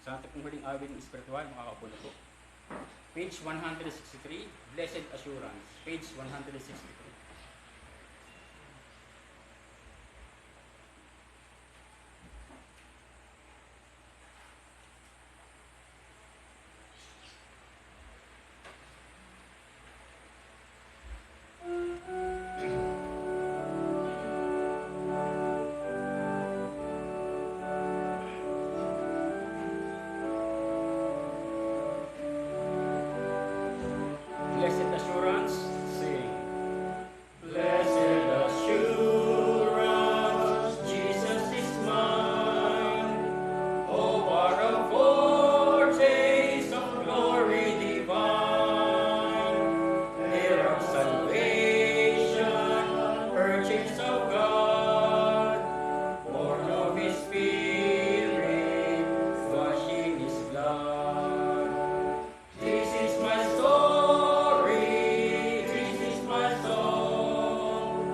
Sa ating pong huling awit ng espiritual, makakaupo na po. Page 163, Blessed Assurance. Page 163. Blessed assurance, sing. Blessed assurance, Jesus is mine. Oh, what a foretaste of glory divine. Heir of salvation, purchase of God, born of His Spirit, washed in His blood. This is my story, this is my song,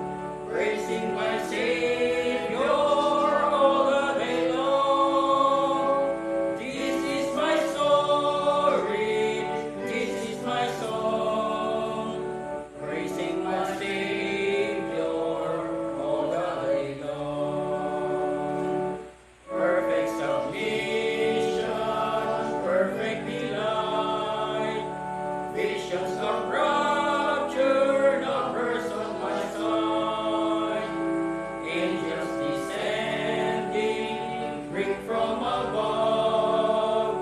praising my Savior all the day long. This is my story, this is my song, praising my Savior all the day long. Perfect submission, perfect delight, visions of rapture, the verse on my side. Angels descending, bring from above,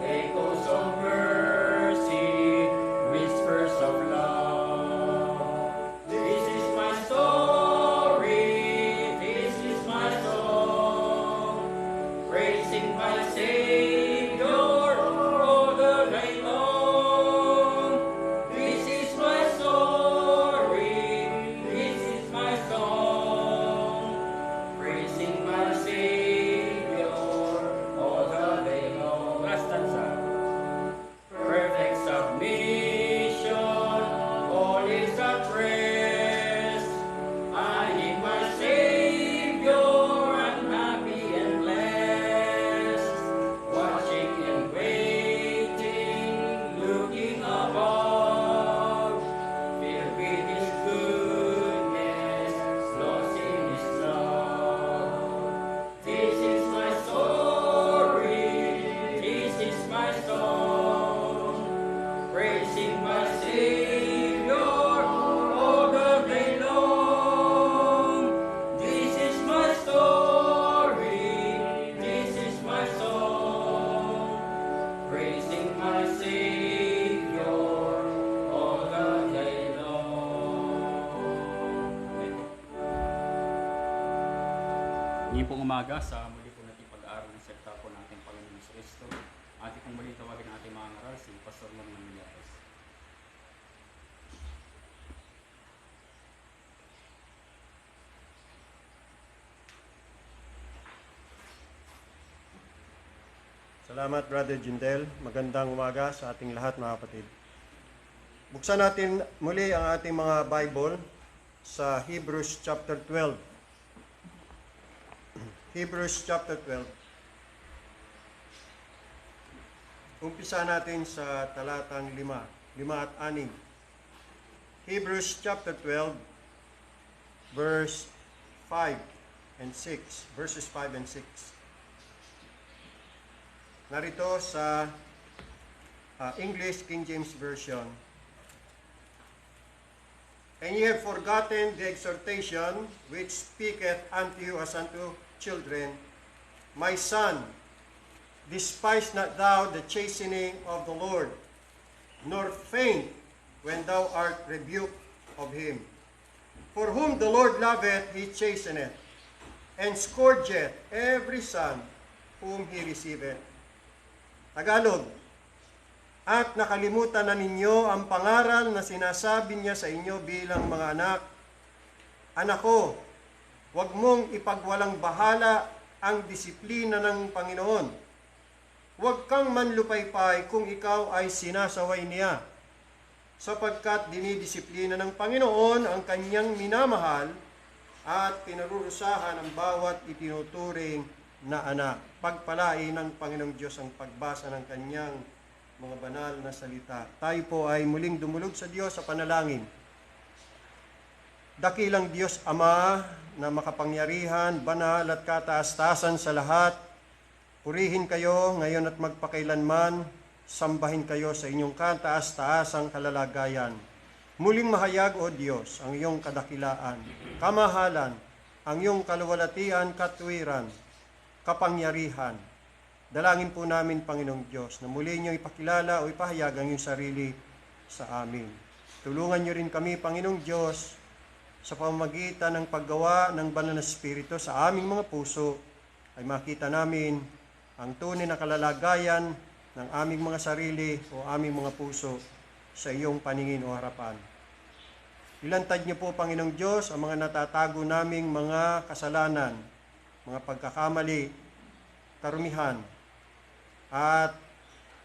echoes of mercy, whispers of love. This is my story, this is my song, praising my Savior all the day long. This is my story, this is my song, praising my Savior all the day long. Last stanza. Perfect submission, all is at rest. I in my Savior, I'm happy and blessed. Watching and waiting, looking above, filled with His goodness, lost in His love. This is my story, this is my song, praising my Savior all the day long. This is my story, this is my song, praising my Savior all the day long. Ngayon pong umaga sa muli po natin pag-aaral ng salita po ng ating Panginoon Hesus Kristo, ating pong muli tawagin ng ating mga ngaral si Pastor Norman Millares. Salamat, Brother Jindel. Magandang umaga sa ating lahat, mga kapatid. Buksan natin muli ang ating mga Bible sa Hebrews chapter 12. Hebrews chapter 12. Umpisa natin sa talatang 5 at 6. Hebrews chapter 12, verse 5 and 6. Verses 5 and 6. Narito sa English King James Version. And ye have forgotten the exhortation which speaketh unto you as unto children, My son, despise not thou the chastening of the Lord, nor faint when thou art rebuked of him. For whom the Lord loveth, he chasteneth, and scourgeth every son whom he receiveth. Tagalog. At nakalimutan na ninyo ang pangaral na sinasabi niya sa inyo bilang mga anak. Anak ko, huwag mong ipagwalang bahala ang disiplina ng Panginoon. Huwag kang manlupaypay kung ikaw ay sinasaway niya, sapagkat dinidisiplina ng Panginoon ang kanyang minamahal at pinarurusahan ang bawat itinuturing na anak. Pagpalain ng Panginoong Diyos ang pagbasa ng kanyang mga banal na salita. Tayo po ay muling dumulog sa Diyos sa panalangin. Dakilang Diyos Ama na makapangyarihan, banal at kataas-taasan sa lahat, purihin kayo ngayon at magpakailanman, sambahin kayo sa inyong kataas-taasang kalalagayan. Muling mahayag, O Diyos, ang iyong kadakilaan, kamahalan, ang iyong kaluwalhatian, katwiran, kapangyarihan. Dalangin po namin, Panginoong Diyos, na muli niyo ipakilala o ipahayag ang iyong sarili sa amin. Tulungan niyo rin kami, Panginoong Diyos, sa pamamagitan ng paggawa ng banal na Espiritu sa aming mga puso, ay makita namin ang tunay na kalalagayan ng aming mga sarili o aming mga puso sa iyong paningin o harapan. Ilantad niyo po, Panginoong Diyos, ang mga natatago naming mga kasalanan, mga pagkakamali, karumihan, at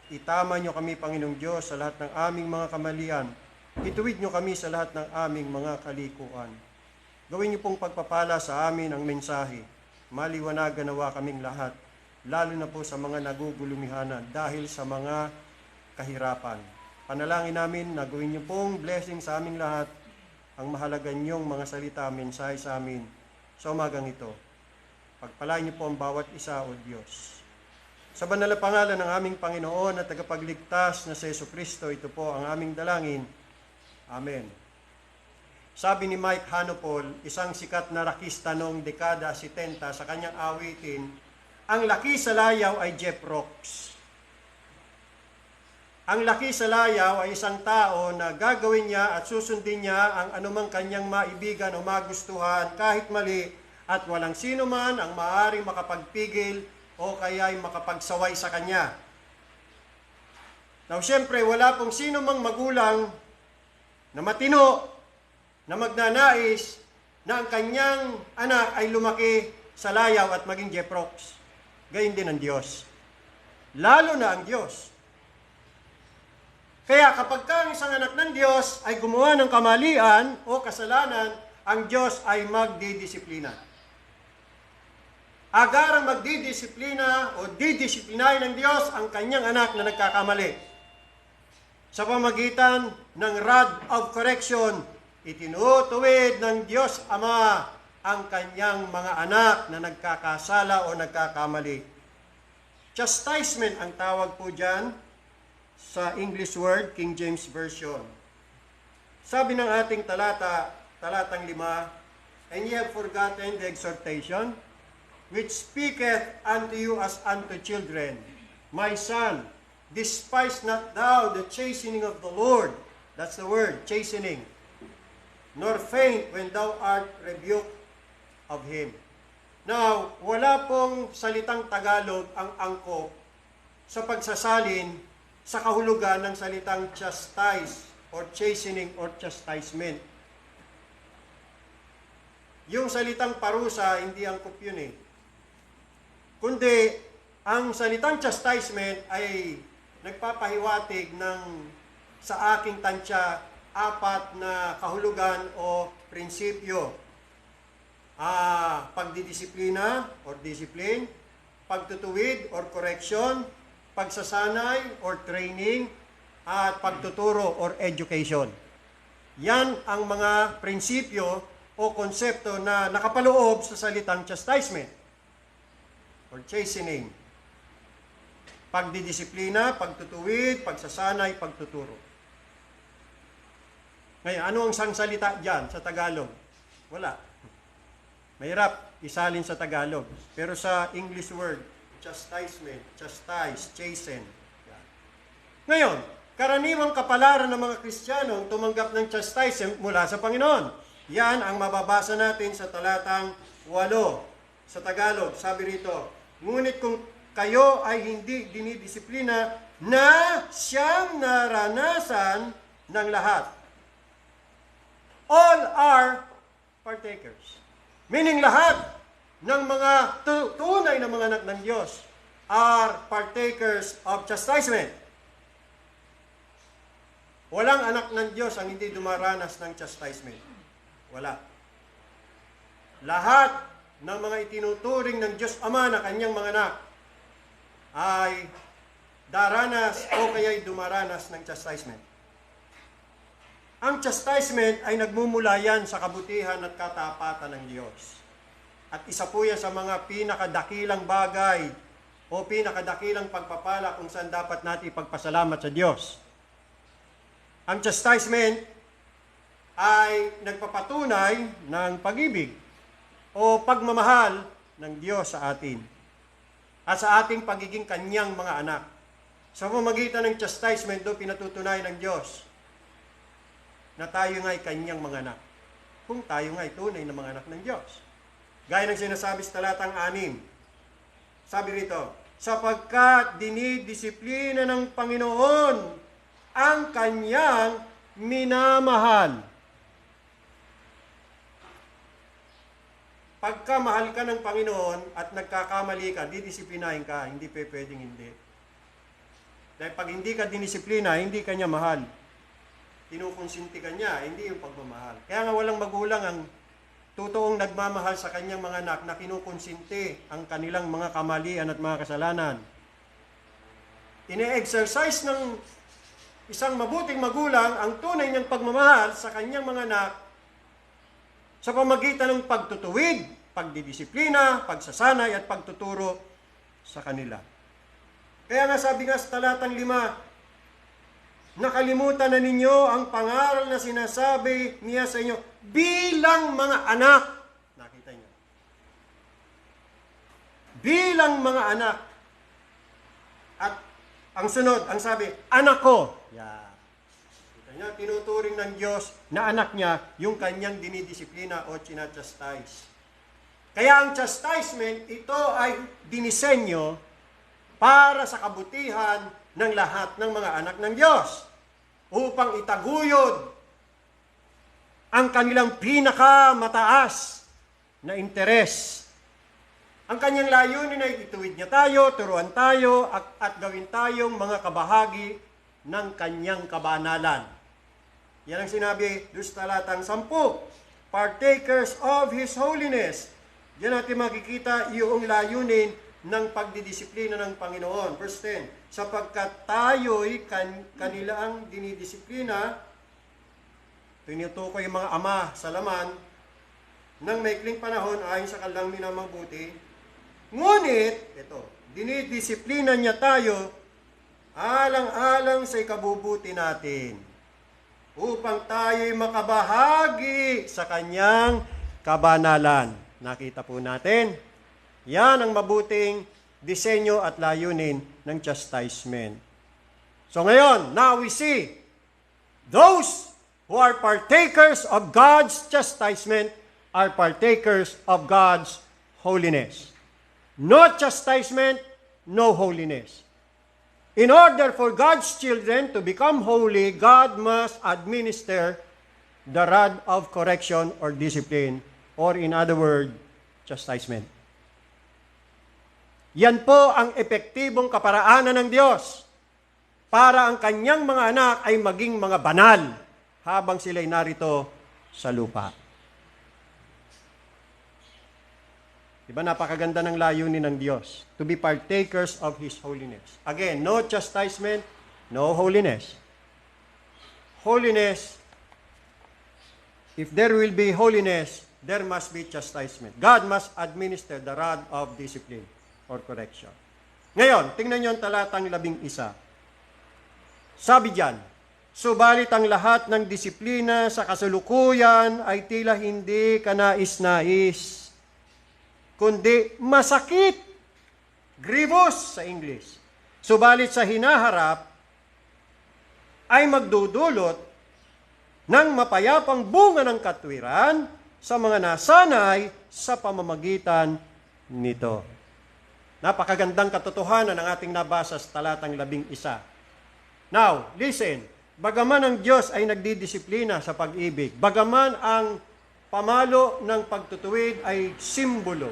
itama niyo kami, Panginoong Diyos, sa lahat ng aming mga kamalian. Ituwid niyo kami sa lahat ng aming mga kalikuan. Gawin niyo pong pagpapala sa amin ang mensahe. Maliwanagan nawa kaming lahat, lalo na po sa mga nagugulumihanan dahil sa mga kahirapan. Panalangin namin na gawin niyo pong blessing sa aming lahat ang mahalaga niyong mga salita, mensahe sa amin sa umagang ito. Pagpalain niyo po ang bawat isa, O Diyos. Sa banal na pangalan ng aming Panginoon at tagapagligtas na si Jesucristo, ito po ang aming dalangin. Amen. Sabi ni Mike Hanopol, isang sikat na rakista noong dekada 70 sa kanyang awitin, ang laki sa layaw ay Jeff Rocks. Ang laki sa layaw ay isang tao na gagawin niya at susundin niya ang anumang kanyang maibigan o magustuhan kahit mali at walang sino man ang maaaring makapagpigil o kaya'y makapagsaway sa kanya. Now, siyempre, wala pong sino mang magulang na matino, na magnanais na ang kanyang anak ay lumaki sa layaw at maging Jeff Rocks. Gayon din ang Diyos. Lalo na ang Diyos. Kaya kapag ang isang anak ng Diyos ay gumawa ng kamalian o kasalanan, ang Diyos ay magdidisiplina. Agarang magdidisiplina o didisiplinahin ng Diyos ang kanyang anak na nagkakamali. Sa pamagitan ng rod of correction, itinutuwid ng Diyos Ama ang kanyang mga anak na nagkakasala o nagkakamali. Chastisement ang tawag po dyan sa English word, King James Version. Sabi ng ating talatang 5, and ye have forgotten the exhortation, which speaketh unto you as unto children. My son, despise not thou the chastening of the Lord. That's the word, chastening. Nor faint when thou art rebuked of Him. Now, wala pong salitang Tagalog ang angkop sa pagsasalin sa kahulugan ng salitang chastise or chastening or chastisement. Yung salitang parusa, hindi angkop yun eh. Kundi, ang salitang chastisement ay nagpapahiwatig ng sa aking tansya 4 na kahulugan o prinsipyo. Pagdidisiplina or discipline, pagtutuwid or correction, pagsasanay or training, at pagtuturo or education. Yan ang mga prinsipyo o konsepto na nakapaloob sa salitang chastisement or chastening. Pagdidisiplina, pagtutuwid, pagsasanay, pagtuturo. Ngayon, ano ang salita dyan sa Tagalog? Wala. Mahirap isalin sa Tagalog. Pero sa English word, chastisement, chastise, chasten. Yan. Ngayon, karaniwang kapalaran ng mga Kristiyano tumanggap ng chastisement mula sa Panginoon. Yan ang mababasa natin sa talatang 8 sa Tagalog. Sabi rito, ngunit kung kayo ay hindi dinidisiplina na siyang naranasan ng lahat. All are partakers. Meaning lahat ng mga tunay na mga anak ng Diyos are partakers of chastisement. Walang anak ng Diyos ang hindi dumaranas ng chastisement. Wala. Lahat ng mga itinuturing ng Diyos Ama na kanyang mga anak ay daranas o kaya'y dumaranas ng chastisement. Ang chastisement ay nagmumula yan sa kabutihan at katapatan ng Diyos. At isa po yan sa mga pinakadakilang bagay o pinakadakilang pagpapala kung saan dapat natin ipagpasalamat sa Diyos. Ang chastisement ay nagpapatunay ng pag-ibig o pagmamahal ng Diyos sa atin at sa ating pagiging kanyang mga anak. Sa pamamagitan ng chastisement, do pinatutunay ng Diyos na tayo nga'y kanyang mga anak. Kung tayo nga'y tunay na mga anak ng Diyos. Gaya ng sinasabi sa talatang 6. Sabi rito, sapagkat dinidisiplina ng Panginoon ang kanyang minamahal. Pagka mahal ka ng Panginoon at nagkakamali ka, didisiplinahin ka, hindi pwedeng hindi. Dahil pag hindi ka dinisiplina, hindi ka niya mahal. Kinukonsinti ka niya, hindi yung pagmamahal. Kaya nga walang magulang ang totoong nagmamahal sa kanyang mga anak na kinukonsinti ang kanilang mga kamalian at mga kasalanan. Ine-exercise ng isang mabuting magulang ang tunay niyang pagmamahal sa kanyang mga anak sa pamagitan ng pagtutuwid, pagdidisiplina, pagsasanay at pagtuturo sa kanila. Kaya nga sabi nga sa talatang 5, nakalimutan na ninyo ang pangaral na sinasabi niya sa inyo bilang mga anak. Nakita niyo? Bilang mga anak. At ang sunod, ang sabi, anak ko. Yeah. Kita niyo, tinuturing ng Diyos na anak niya yung kanyang dinidisiplina o chinachastise. Kaya ang chastisement, ito ay dinisenyo para sa kabutihan ng lahat ng mga anak ng Diyos upang itaguyod ang kanilang pinakamataas na interes. Ang kanyang layunin ay ituwid niya tayo, turuan tayo, at gawin tayong mga kabahagi ng kanyang kabanalan. Yan ang sinabi doon sa talatang 10, partakers of His holiness. Diyan natin makikita yung layunin ng pagdidisiplina ng Panginoon. Verse 10, sapagkat tayo'y kanilang dinidisiplina, tinutukoy yung mga ama sa laman, ng maikling panahon ayon sa kanilang minamabuti. Ngunit, ito, dinidisiplina niya tayo alang-alang sa ikabubuti natin, upang tayo'y makabahagi sa kanyang kabanalan. Nakita po natin, yan ang mabuting disenyo at layunin ng chastisement. So ngayon, now we see, those who are partakers of God's chastisement are partakers of God's holiness. No chastisement, no holiness. In order for God's children to become holy, God must administer the rod of correction or discipline, or in other words, chastisement. Yan po ang epektibong kaparaanan ng Diyos para ang kanyang mga anak ay maging mga banal habang sila'y narito sa lupa. Diba napakaganda ng layunin ng Diyos? To be partakers of His holiness. Again, no chastisement, no holiness. Holiness, if there will be holiness, there must be chastisement. God must administer the rod of discipline or correction. Ngayon, tingnan niyo ang talatang 11. Sabi diyan, subalit ang lahat ng disiplina sa kasalukuyan ay tila hindi kanais-nais, kundi masakit, grievous sa English. Subalit sa hinaharap ay magdudulot ng mapayapang bunga ng katwiran sa mga nasanay sa pamamagitan nito. Napakagandang katotohanan ang ating nabasa sa talatang 11. Now, listen, bagaman ang Diyos ay nagdidisiplina sa pag-ibig, bagaman ang pamalo ng pagtutuwid ay simbolo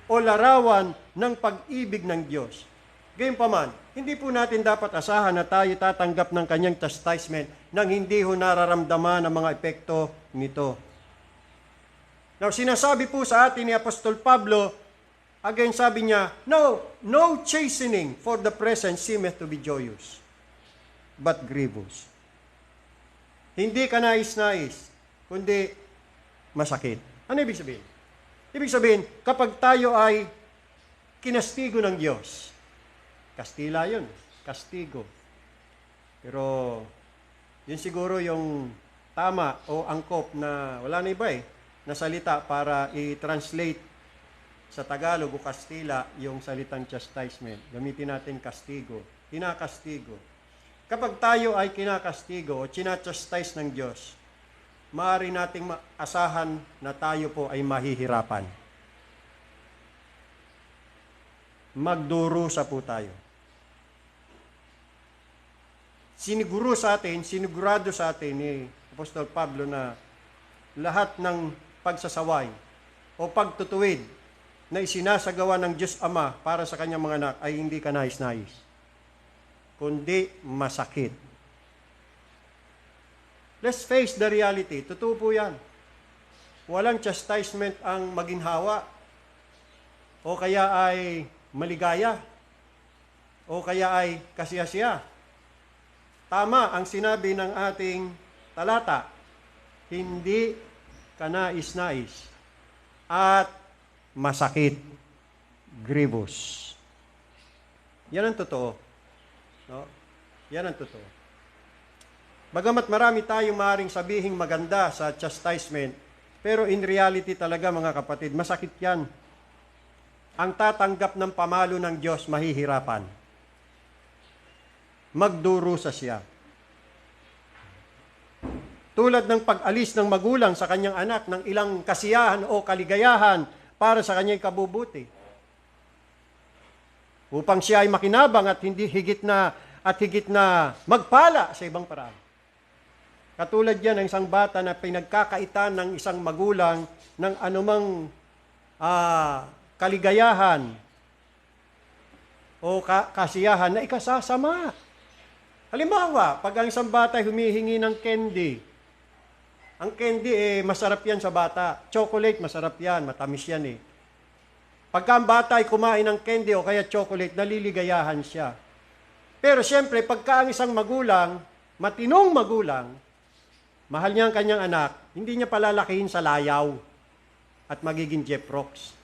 o larawan ng pag-ibig ng Diyos, gayunpaman, hindi po natin dapat asahan na tayo tatanggap ng kanyang chastisement nang hindi ho nararamdaman ang mga epekto nito. Now, sinasabi po sa atin ni Apostol Pablo, again sabi niya, no chastening for the present seemeth to be joyous, but grievous. Hindi ka nais-nais, kundi masakit. Ano ibig sabihin? Ibig sabihin, kapag tayo ay kinastigo ng Diyos, Kastila yun, kastigo. Pero, yun siguro yung tama o angkop na wala na iba na salita para i-translate sa Tagalog o Kastila yung salitang chastisement. Gamitin natin kastigo, kinakastigo. Kapag tayo ay kinakastigo o chinachastise ng Diyos, maaari nating asahan na tayo po ay mahihirapan. Magdurusa po tayo. Sinigurado sa atin ni Apostol Pablo na lahat ng pagsasaway o pagtutuwid na isinasagawa ng Diyos Ama para sa kanyang mga anak ay hindi ka nais-nais, kundi masakit. Let's face the reality. Totoo po yan. Walang chastisement ang maginhawa o kaya ay maligaya o kaya ay kasiyasiya. Tama ang sinabi ng ating talata, hindi ka nais-nais at masakit, grievous. Yan ang totoo. No? Yan ang totoo. Bagamat marami tayong maaaring sabihing maganda sa chastisement, pero in reality talaga mga kapatid, masakit yan. Ang tatanggap ng pamalo ng Diyos mahihirapan. Magdurusa siya. Tulad ng pag-alis ng magulang sa kanyang anak ng ilang kasiyahan o kaligayahan para sa kanyang kabubuti. Upang siya ay makinabang at hindi higit na magpala sa ibang paraan. Katulad yan ng isang bata na pinagkakaitan ng isang magulang ng anumang kaligayahan o kasiyahan na ikasasama. Halimbawa, pag ang isang bata humihingi ng candy, ang candy masarap yan sa bata. Chocolate, masarap yan, matamis yan Pagka ang bata ay kumain ng candy o kaya chocolate, naliligayahan siya. Pero siyempre, pagka ang isang magulang, matinong magulang, mahal niya ang kanyang anak, hindi niya palalakihin sa layaw at magiging Jeff Rocks.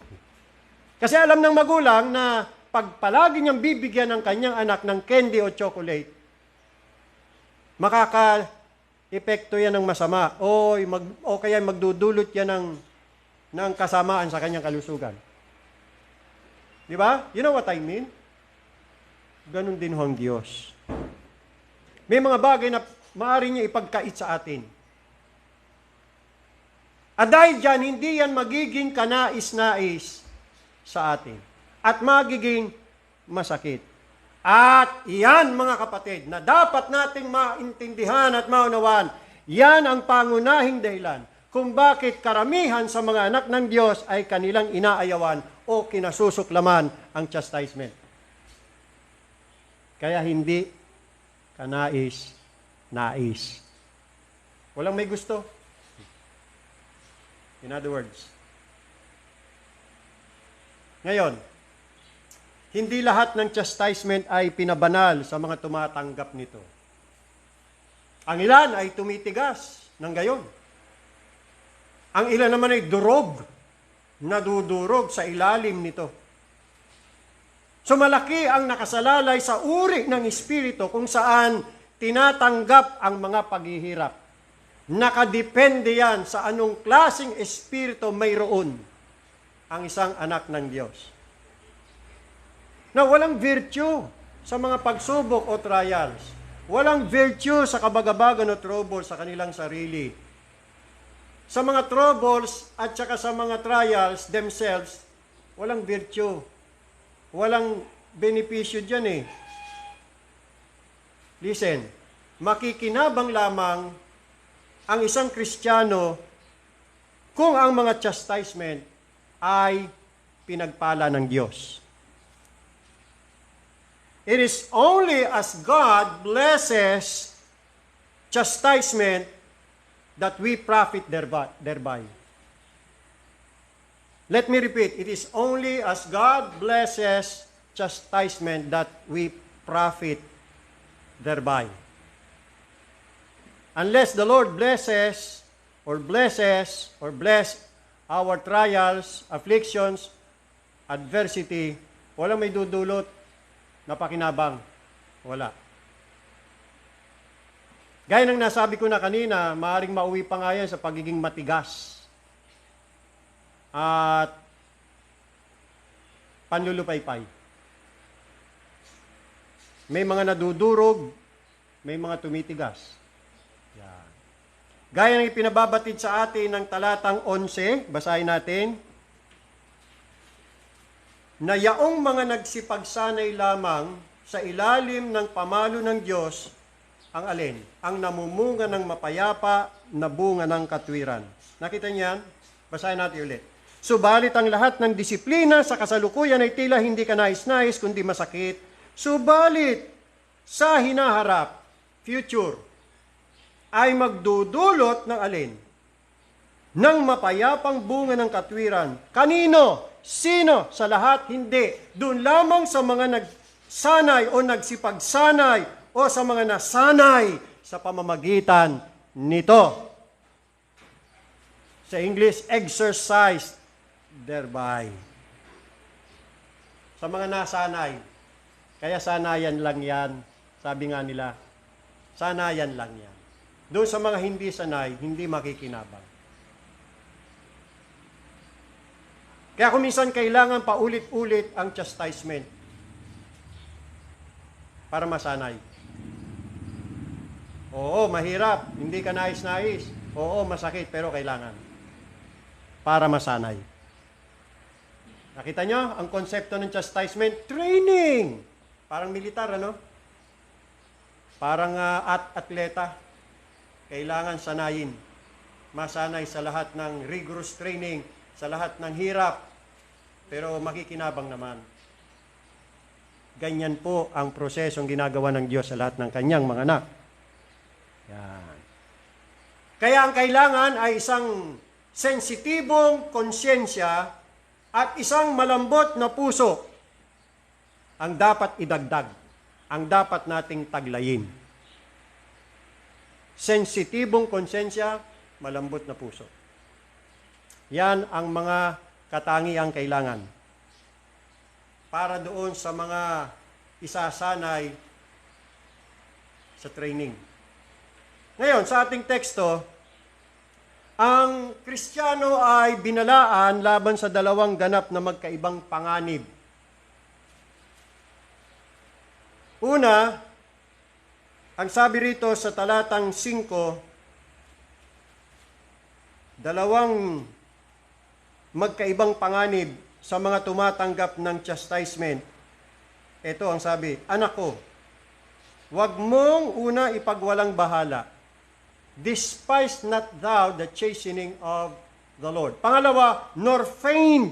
Kasi alam ng magulang na pag palagi niyang bibigyan ng kanyang anak ng candy o chocolate, makaka-epekto yan ng masama o kaya magdudulot yan ng kasamaan sa kanyang kalusugan. Di ba? You know what I mean? Ganon din ho ang Diyos. May mga bagay na maaari niya ipagkait sa atin. At dahil dyan, hindi yan magiging kanais-nais sa atin. At magiging masakit. At iyan mga kapatid, na dapat nating maintindihan at maunawaan, yan ang pangunahing dahilan kung bakit karamihan sa mga anak ng Diyos ay kanilang inaayawan o kinasusuklaman ang chastisement. Kaya hindi kanais-nais. Walang may gusto. In other words. Ngayon, hindi lahat ng chastisement ay pinabanal sa mga tumatanggap nito. Ang ilan ay tumitigas ng gayon. Ang ilan naman ay durog, nadudurog sa ilalim nito. So malaki ang nakasalalay sa uri ng Espiritu kung saan tinatanggap ang mga paghihirap. Nakadepende yan sa anong klaseng Espiritu mayroon ang isang anak ng Diyos. Na walang virtue sa mga pagsubok o trials. Walang virtue sa kabagabagan o trouble sa kanilang sarili. Sa mga troubles at saka sa mga trials themselves, walang virtue. Walang benepisyo dyan Listen, makikinabang lamang ang isang Kristiyano kung ang mga chastisement ay pinagpala ng Diyos. It is only as God blesses chastisement that we profit thereby. Let me repeat, it is only as God blesses chastisement that we profit thereby. Unless the Lord bless our trials, afflictions, adversity, walang may dudulot na pakinabang. Wala. Gaya ng nasabi ko na kanina, maaaring mauwi pa nga yan sa pagiging matigas at panlulupaypay. May mga nadudurog, may mga tumitigas. Yan. Gaya ng ipinababatid sa atin ng talatang 11, basahin natin, na yaong mga nagsipagsanay lamang sa ilalim ng pamalo ng Diyos, ang alin? Ang namumunga ng mapayapa na bunga ng katwiran. Nakita niyan? Basahin natin ulit. Subalit ang lahat ng disiplina sa kasalukuyan ay tila hindi ka nais-nais kundi masakit. Subalit sa hinaharap, future, ay magdudulot ng alin? Ng mapayapang bunga ng katwiran. Kanino? Sino? Sa lahat? Hindi. Doon lamang sa mga nagsanay o nagsipagsanay o sa mga nasanay sa pamamagitan nito. Sa English, exercised thereby. Sa mga nasanay. Kaya sanayan lang yan. Sabi nga nila, sanayan lang yan. Doon sa mga hindi sanay, hindi makikinabang. Kaya kung minsan kailangan paulit-ulit ang chastisement para masanay. Oo, mahirap. Hindi ka nais-nais. Oo, masakit, pero kailangan. Para masanay. Nakita nyo, ang konsepto ng chastisement, training. Parang militar, ano? Parang atleta. Kailangan sanayin. Masanay sa lahat ng rigorous training, sa lahat ng hirap, pero makikinabang naman. Ganyan po ang prosesong ginagawa ng Diyos sa lahat ng kanyang mga anak. Yan. Kaya ang kailangan ay isang sensitibong konsyensya at isang malambot na puso ang dapat idagdag, ang dapat nating taglayin. Sensitibong konsyensya, malambot na puso. Yan ang mga katangiang kailangan para doon sa mga isasanay sa training. Ngayon, sa ating teksto, ang Kristiyano ay binalaan laban sa dalawang ganap na magkaibang panganib. Una, ang sabi rito sa talatang 5, dalawang magkaibang panganib sa mga tumatanggap ng chastisement. Ito ang sabi, anak ko, huwag mong una ipagwalang bahala. Despise not thou the chastening of the Lord. Pangalawa, nor faint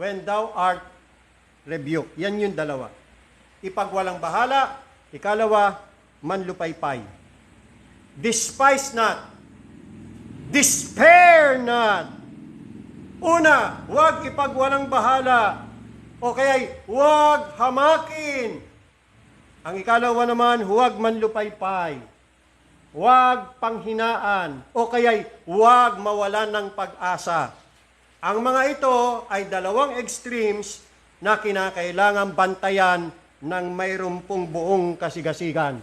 when thou art rebuked. Yan yung dalawa. Ipagwalang bahala. Ikalawa, manlupaypay. Despise not. Despair not. Una, huwag ipagwalang bahala. O kaya'y huwag hamakin. Ang ikalawa naman, huwag manlupaypay. Huwag panghinaan. O kaya'y huwag mawalan ng pag-asa. Ang mga ito ay dalawang extremes na kinakailangang bantayan ng mayroong pong buong kasigasigan.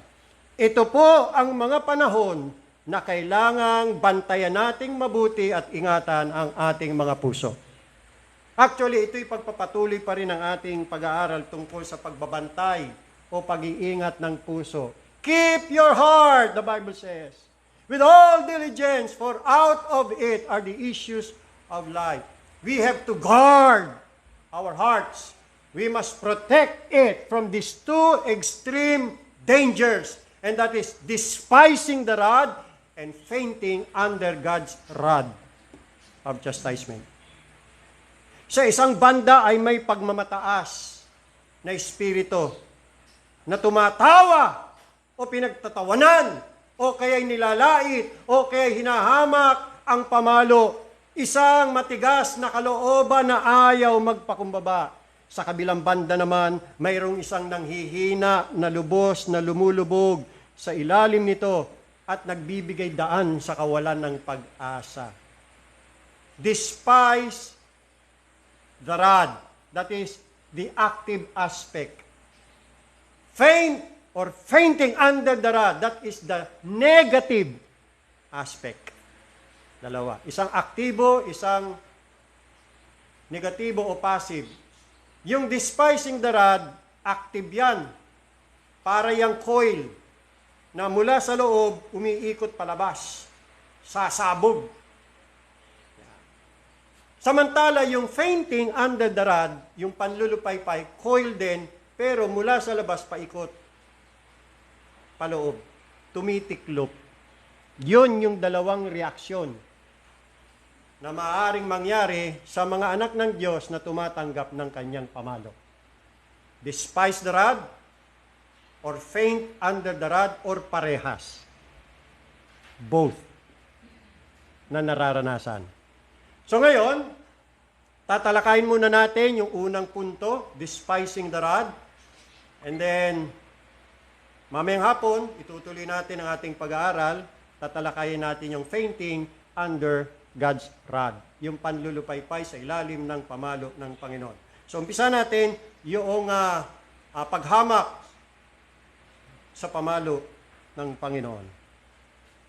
Ito po ang mga panahon na kailangang bantayan nating mabuti at ingatan ang ating mga puso. Actually, ito'y pagpapatuloy pa rin ang ating pag-aaral tungkol sa pagbabantay o pag-iingat ng puso. Keep your heart, the Bible says, with all diligence, for out of it are the issues of life. We have to guard our hearts. We must protect it from these two extreme dangers, and that is despising the rod and fainting under God's rod of chastisement. Sa isang banda ay may pagmamataas na espiritu na tumatawa o pinagtatawanan o kaya'y nilalait o kaya'y hinahamak ang pamalo. Isang matigas na kalooban na ayaw magpakumbaba. Sa kabilang banda naman, mayroong isang nanghihina na lubos na lumulubog sa ilalim nito at nagbibigay daan sa kawalan ng pag-asa. Despise the rod. That is the active aspect. Faint or fainting under the rod. That is the negative aspect. Dalawa. Isang aktibo, isang negatibo o passive. Yung despising the rod, active yan. Para yung coil na mula sa loob, umiikot palabas. Sasabog. Samantala, yung fainting under the rod, yung panlulupaypay, coil din, pero mula sa labas, paikot. Paloob. Tumitiklop. Yun yung dalawang reaksyon na maaaring mangyari sa mga anak ng Diyos na tumatanggap ng kanyang pamalo. Despise the rod, or faint under the rod, or parehas. Both na nararanasan. So ngayon, tatalakayin muna natin yung unang punto, despising the rod. And then, mamayang hapon, itutuloy natin ang ating pag-aaral. Tatalakayin natin yung fainting under God's rod. Yung panlulupaypay sa ilalim ng pamalo ng Panginoon. So, umpisa natin yung paghamak sa pamalo ng Panginoon.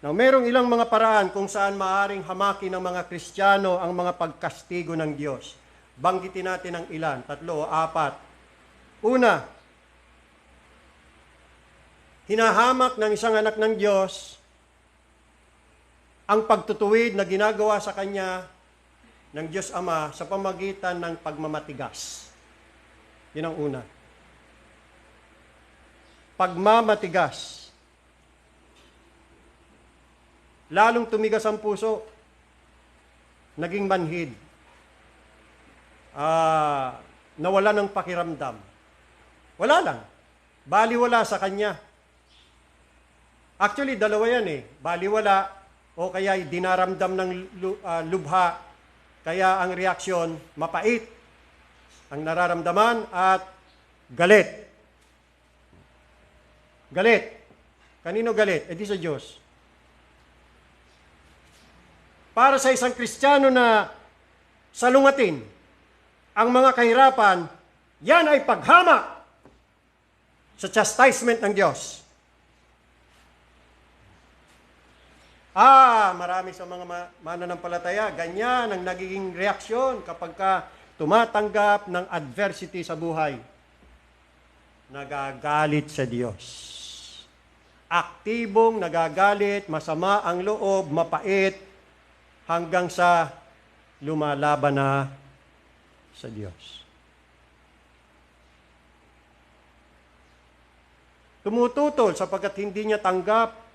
Now, merong ilang mga paraan kung saan maaaring hamakin ng mga Kristiyano ang mga pagkastigo ng Diyos. Banggitin natin ang ilan, 3 o 4. Una, hinahamak ng isang anak ng Diyos ang pagtutuwid na ginagawa sa kanya ng Diyos Ama sa pamagitan ng pagmamatigas. Yun ang una. Pagmamatigas. Lalong tumigas ang puso. Naging manhid. Nawala ng pakiramdam. Wala lang. Baliwala sa kanya. Actually, dalawa yan eh. Baliwala o kaya dinaramdam ng lubha, kaya ang reaksyon, mapait. Ang nararamdaman at galit. Galit. Kanino galit? Eh di sa Diyos. Para sa isang Kristiyano na salungatin ang mga kahirapan, yan ay paghamak sa chastisement ng Diyos. Marami sa mga mananampalataya, ganyan ang nagiging reaksyon kapag ka tumatanggap ng adversity sa buhay. Nagagalit sa Diyos. Aktibong nagagalit, masama ang loob, mapait, hanggang sa lumalaban na sa Diyos. Tumututol sapagkat hindi niya tanggap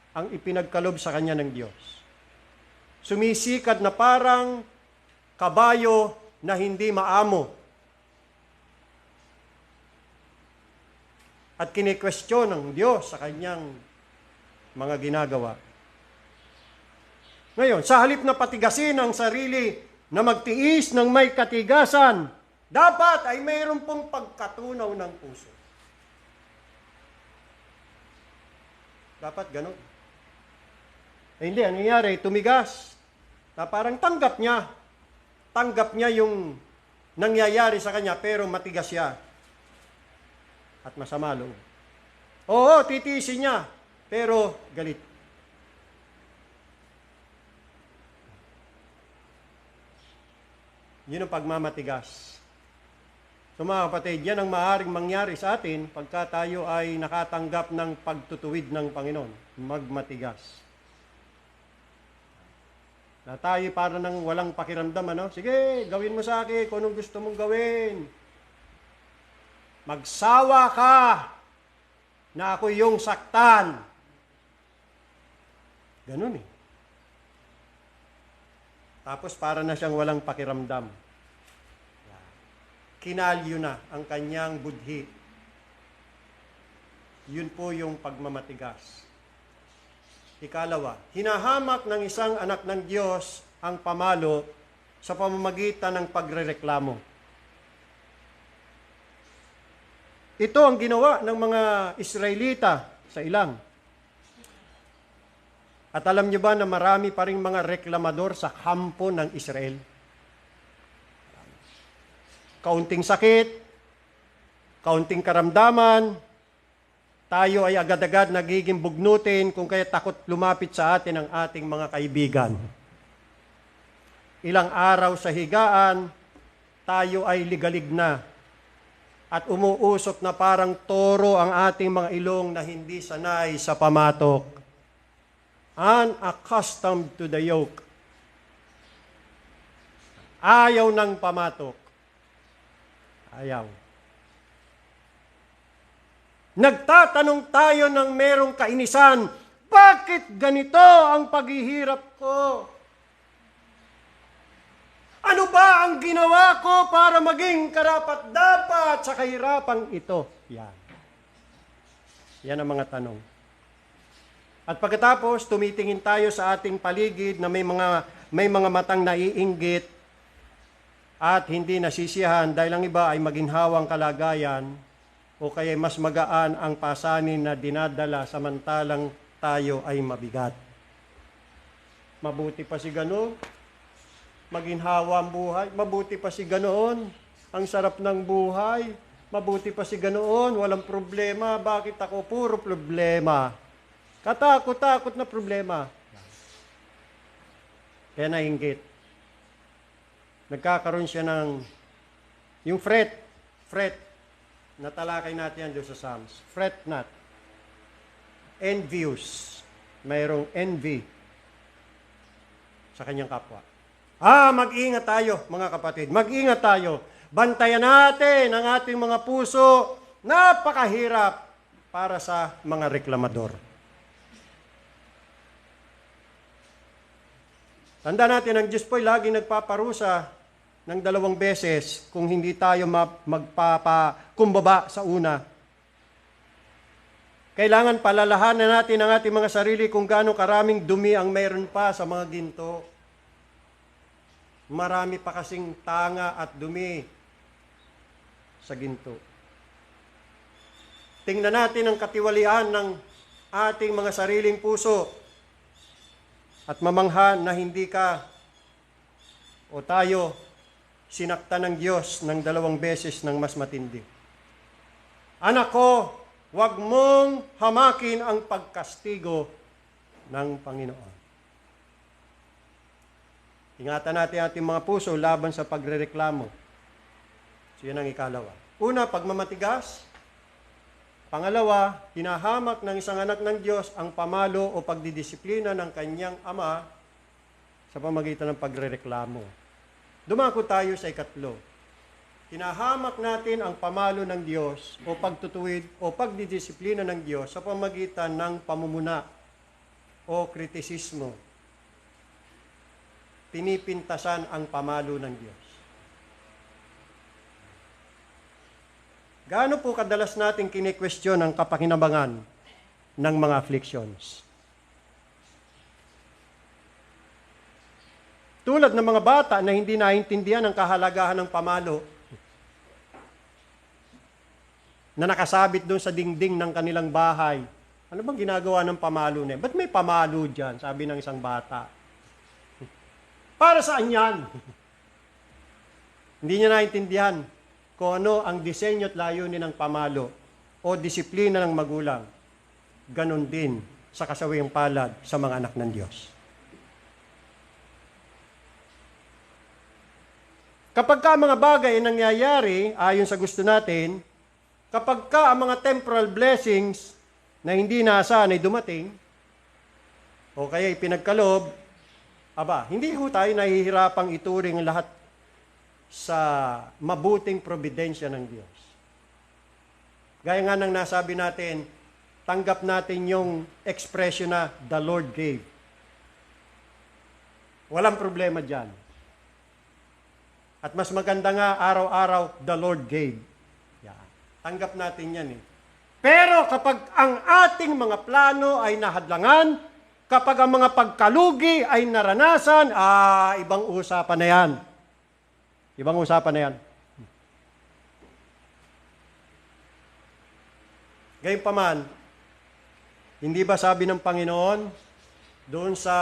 ang ipinagkalob sa kanya ng Diyos. Sumisikat na parang kabayo na hindi maamo. At kine-question ng Diyos sa kanyang mga ginagawa. Ngayon, sa halip na patigasin ang sarili na magtiis ng may katigasan, dapat ay mayroon pong pagkatunaw ng puso. Dapat ganun. Hindi, ano nangyari? Tumigas. Na parang tanggap niya yung nangyayari sa kanya, pero matigas siya. At masama loob. Oo, titiisin niya, pero galit. Yun ang pagmamatigas. So mga kapatid, yan ang maaaring mangyari sa atin pagka tayo ay nakatanggap ng pagtutuwid ng Panginoon. Magmatigas. Na tayo para nang walang pakiramdam, ano? Sige, gawin mo sa akin kung anong gusto mong gawin. Magsawa ka na ako yung saktan. Ganun eh. Tapos para na siyang walang pakiramdam. Kinalyo na ang kanyang budhi. Yun po yung pagmamatigas. Ikalawa, hinahamak ng isang anak ng Diyos ang pamalo sa pamamagitan ng pagrereklamo. Ito ang ginawa ng mga Israelita sa ilang. At alam niyo ba na marami pa ring mga reklamador sa kampo ng Israel? Kaunting sakit, kaunting karamdaman, tayo ay agad-agad nagiging bugnutin kung kaya takot lumapit sa atin ang ating mga kaibigan. Ilang araw sa higaan, tayo ay ligalig na at umuusok na parang toro ang ating mga ilong na hindi sanay sa pamatok. Unaccustomed to the yoke. Ayaw ng pamatok. Ayaw. Nagtatanong tayo ng merong kainisan, bakit ganito ang paghihirap ko? Ano ba ang ginawa ko para maging karapat-dapat sa kahirapang ito? Yan. Yan ang mga tanong. At pagkatapos, tumitingin tayo sa ating paligid na may mga matang naiinggit at hindi nasisiyahan dahil ang iba ay maginhawang kalagayan o kaya mas magaan ang pasanin na dinadala samantalang tayo ay mabigat. Mabuti pa si gano'n. Maginhawa ang buhay. Mabuti pa si ganoon. Ang sarap ng buhay. Mabuti pa si ganoon. Walang problema. Bakit ako puro problema? Katakot-takot na problema. Kaya nainggit. Nagkakaroon siya ng yung fret. Natalakay natin yan doon sa Psalms. Fret not. Envious. Mayroong envy sa kanyang kapwa. Mag-ingat tayo, mga kapatid. Mag-ingat tayo. Bantayan natin ang ating mga puso. Napakahirap para sa mga reklamador. Tanda natin, ang Diyos po'y laging nagpaparusa ng 2 beses kung hindi tayo magpapakumbaba sa una. Kailangan palalahanan natin ang ating mga sarili kung gaano karaming dumi ang mayroon pa sa mga ginto. Marami pa kasing tanga at dumi sa ginto. Tingnan natin ang katiwalian ng ating mga sariling puso at mamangha na hindi ka o tayo sinaktan ng Diyos ng 2 beses ng mas matindi. Anak ko, huwag mong hamakin ang pagkastigo ng Panginoon. Ingatan natin ating mga puso laban sa pagrereklamo. So yan ang ikalawa. Una, pagmamatigas. Pangalawa, hinahamak ng isang anak ng Diyos ang pamalo o pagdidisiplina ng kanyang ama sa pamagitan ng pagrereklamo. Dumako tayo sa ikatlo. Hinahamak natin ang pamalo ng Diyos o pagtutuwid o pagdidisiplina ng Diyos sa pamagitan ng pamumuna o kritisismo. Pinipintasan ang pamalo ng Diyos. Gaano po kadalas natin kini-question ang kapakinabangan ng mga afflictions? Tulad ng mga bata na hindi naintindihan ang kahalagahan ng pamalo na nakasabit doon sa dingding ng kanilang bahay. Ano bang ginagawa ng pamalo na? Ba't may pamalo dyan? Sabi ng isang bata. Para saan yan? Hindi niya naintindihan kung ano ang disenyo at layunin ng pamalo o disiplina ng magulang. Ganon din sa kasawiang palad sa mga anak ng Diyos. Kapag ka mga bagay ay nangyayari ayon sa gusto natin, kapag ka ang mga temporal blessings na hindi naasahan ay dumating, o kaya ipinagkalob, hindi ho tayo nahihirapang ituring lahat sa mabuting probidensya ng Diyos. Gaya nga ng nasabi natin, tanggap natin yung expression na the Lord gave. Walang problema dyan. At mas maganda nga araw-araw, the Lord gave. Yan. Tanggap natin yan eh. Pero kapag ang ating mga plano ay nahadlangan, Kapag ang mga pagkalugi ay naranasan, ibang usapan na yan. Ibang usapan na yan. Gayunpaman, hindi ba sabi ng Panginoon doon sa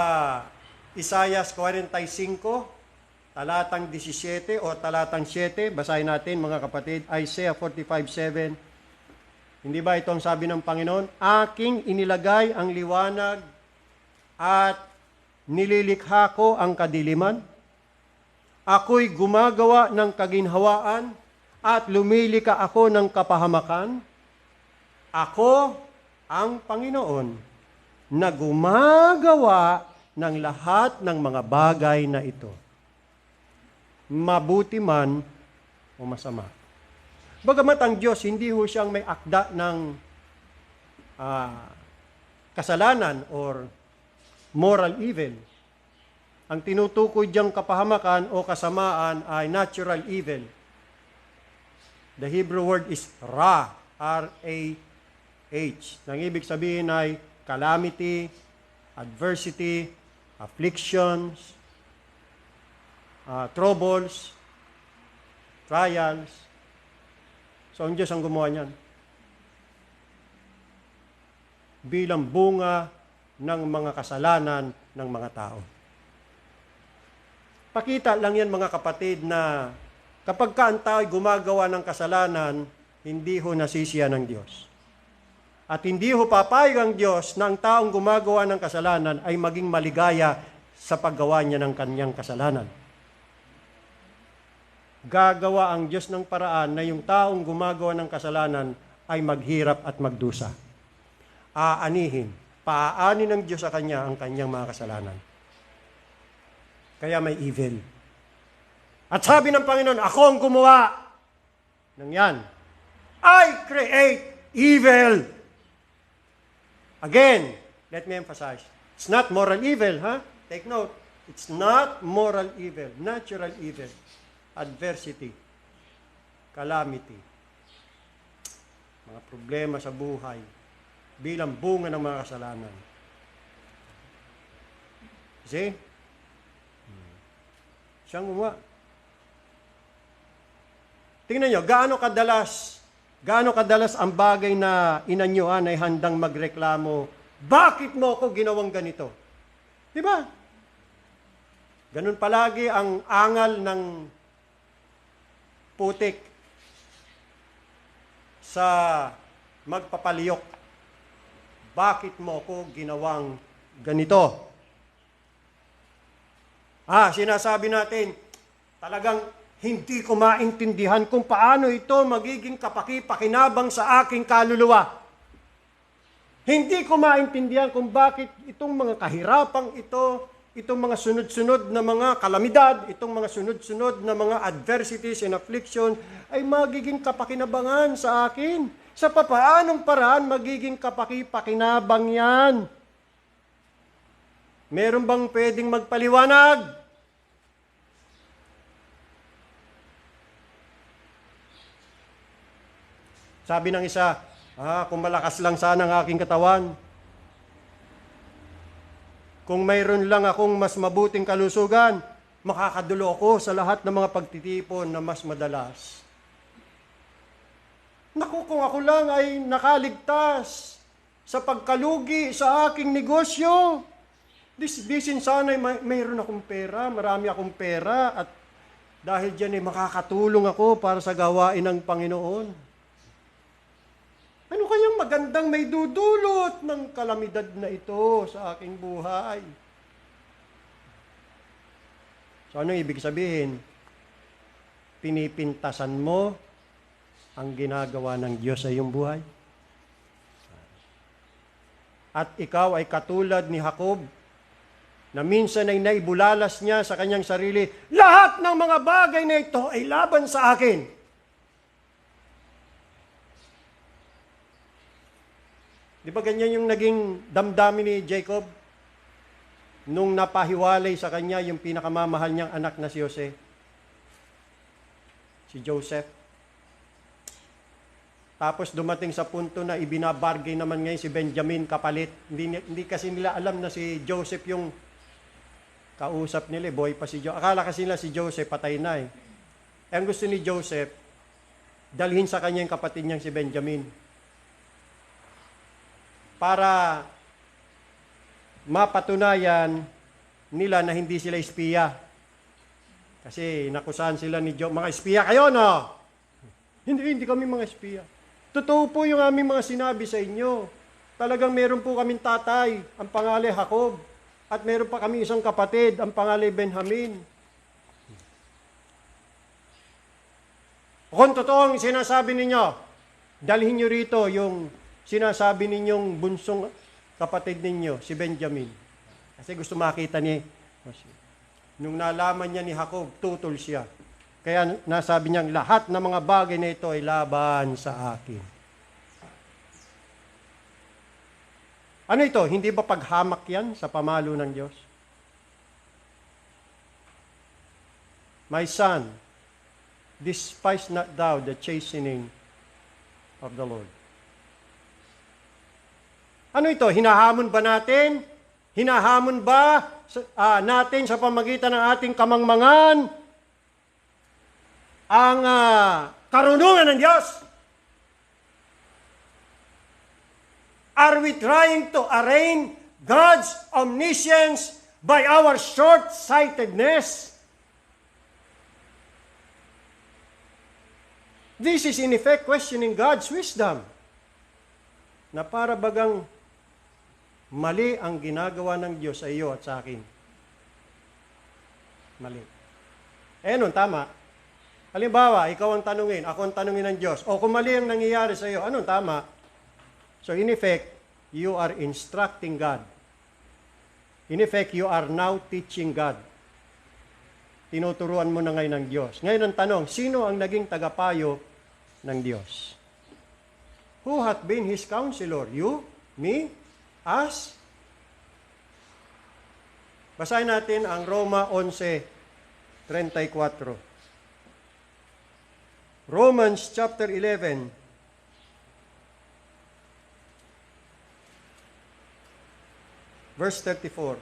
Isaiah 45, talatang 17 o talatang 7, basahin natin mga kapatid, Isaiah 45:7. Hindi ba ito ang sabi ng Panginoon? Aking inilagay ang liwanag at nililikha ko ang kadiliman. Ako'y gumagawa ng kaginhawaan at lumilika ako ng kapahamakan. Ako ang Panginoon na gumagawa ng lahat ng mga bagay na ito, mabuti man o masama. Bagamat ang Diyos, hindi ho siyang may akda ng kasalanan or moral evil. Ang tinutukoy diyang kapahamakan o kasamaan ay natural evil. The Hebrew word is ra, R-A-H. Nang ibig sabihin ay calamity, adversity, afflictions, troubles, trials. So ang Diyos ang gumawa niyan. Bilang bunga ng mga kasalanan ng mga tao. Pakita lang yan mga kapatid na kapag ka ang tao ay gumagawa ng kasalanan, hindi ho nasisiya ng Diyos. At hindi ho papayag ang Diyos na ang taong gumagawa ng kasalanan ay maging maligaya sa paggawa niya ng kanyang kasalanan. Gagawa ang Diyos ng paraan na yung taong gumagawa ng kasalanan ay maghirap at magdusa. Paaanin ng Diyos sa kanya ang kanyang mga kasalanan. Kaya may evil. At sabi ng Panginoon, ako ang gumawa ng yan. I create evil. Again, let me emphasize, it's not moral evil, huh? Take note, it's not moral evil, natural evil, adversity, calamity, mga problema sa buhay, bilang bunga ng mga kasalanan. See? Siyang gumawa. Tingnan nyo, gaano kadalas ang bagay na inanyuan ay handang magreklamo, bakit mo ako ginawang ganito? Di ba? Ganun palagi ang angal ng putik sa magpapaliyok. Bakit mo ako ginawang ganito? Sinasabi natin, talagang hindi ko maintindihan kung paano ito magiging kapaki-pakinabang sa aking kaluluwa. Hindi ko maintindihan kung bakit itong mga kahirapang ito, itong mga sunod-sunod na mga kalamidad, itong mga sunod-sunod na mga adversities and affliction ay magiging kapakinabangan sa akin. Sa papaanong paraan magiging kapaki-pakinabang yan? Meron bang pwedeng magpaliwanag? Sabi ng isa, kung malakas lang sana ang aking katawan. Kung mayroon lang akong mas mabuting kalusugan, makakadulo ako sa lahat ng mga pagtitipon na mas madalas. Naku, kung ako lang ay nakaligtas sa pagkalugi sa aking negosyo, bisin sana ay mayroon akong pera, marami akong pera, at dahil dyan ay makakatulong ako para sa gawain ng Panginoon. Ano kayang magandang may dudulot ng kalamidad na ito sa aking buhay? So ano ibig sabihin? Pinipintasan mo ang ginagawa ng Diyos sa iyong buhay? At ikaw ay katulad ni Jacob, na minsan ay naibulalas niya sa kanyang sarili, lahat ng mga bagay na ito ay laban sa akin. Di ba ganyan yung naging damdamin ni Jacob nung napahiwalay sa kanya yung pinakamamahal niyang anak na si Jose? Si Joseph. Tapos dumating sa punto na ibinabargain naman ngayon si Benjamin kapalit. Hindi kasi nila alam na si Joseph yung kausap nila. Boy pa si Joseph. Akala kasi nila si Joseph patay na eh. Ang gusto ni Joseph, dalhin sa kanya yung kapatid niyang si Benjamin. Para mapatunayan nila na hindi sila espiya. Kasi nakusahan sila ni Joseph, mga espiya kayo, no? Hindi kami mga espiya. Totoo po yung aming mga sinabi sa inyo. Talagang meron po kaming tatay, ang pangalan Jacob. At meron pa kami isang kapatid, ang pangalan Benjamin. Kung totoo ang sinasabi ninyo, dalhin nyo rito yung sinasabi ninyong bunsong kapatid ninyo, si Benjamin. Kasi gusto makita niya. Nung nalaman niya ni Jacob, tutol siya. Kaya nasabi niyang lahat ng mga bagay na ito ay laban sa akin. Ano ito? Hindi ba paghamak yan sa pamalo ng Diyos? My son, despise not thou the chastening of the Lord. Ano ito? Hinahamon ba natin? Hinahamon ba natin sa pamagitan ng ating kamangmangan ang karunungan ng Diyos? Are we trying to arraign God's omniscience by our short-sightedness? This is in effect questioning God's wisdom. Na para bagang mali ang ginagawa ng Diyos sa iyo at sa akin. Mali. Nun, tama. Halimbawa, ikaw ang tanungin, ako ang tanungin ng Diyos. O kung mali ang nangyayari sa iyo, anong tama? So in effect, you are instructing God. In effect, you are now teaching God. Tinuturuan mo na ngayon ng Diyos. Ngayon ang tanong, sino ang naging tagapayo ng Diyos? Who hath been His counselor? You? Me? Us? Basahin natin ang Roma 11:34. Romans chapter 11. Verse 34.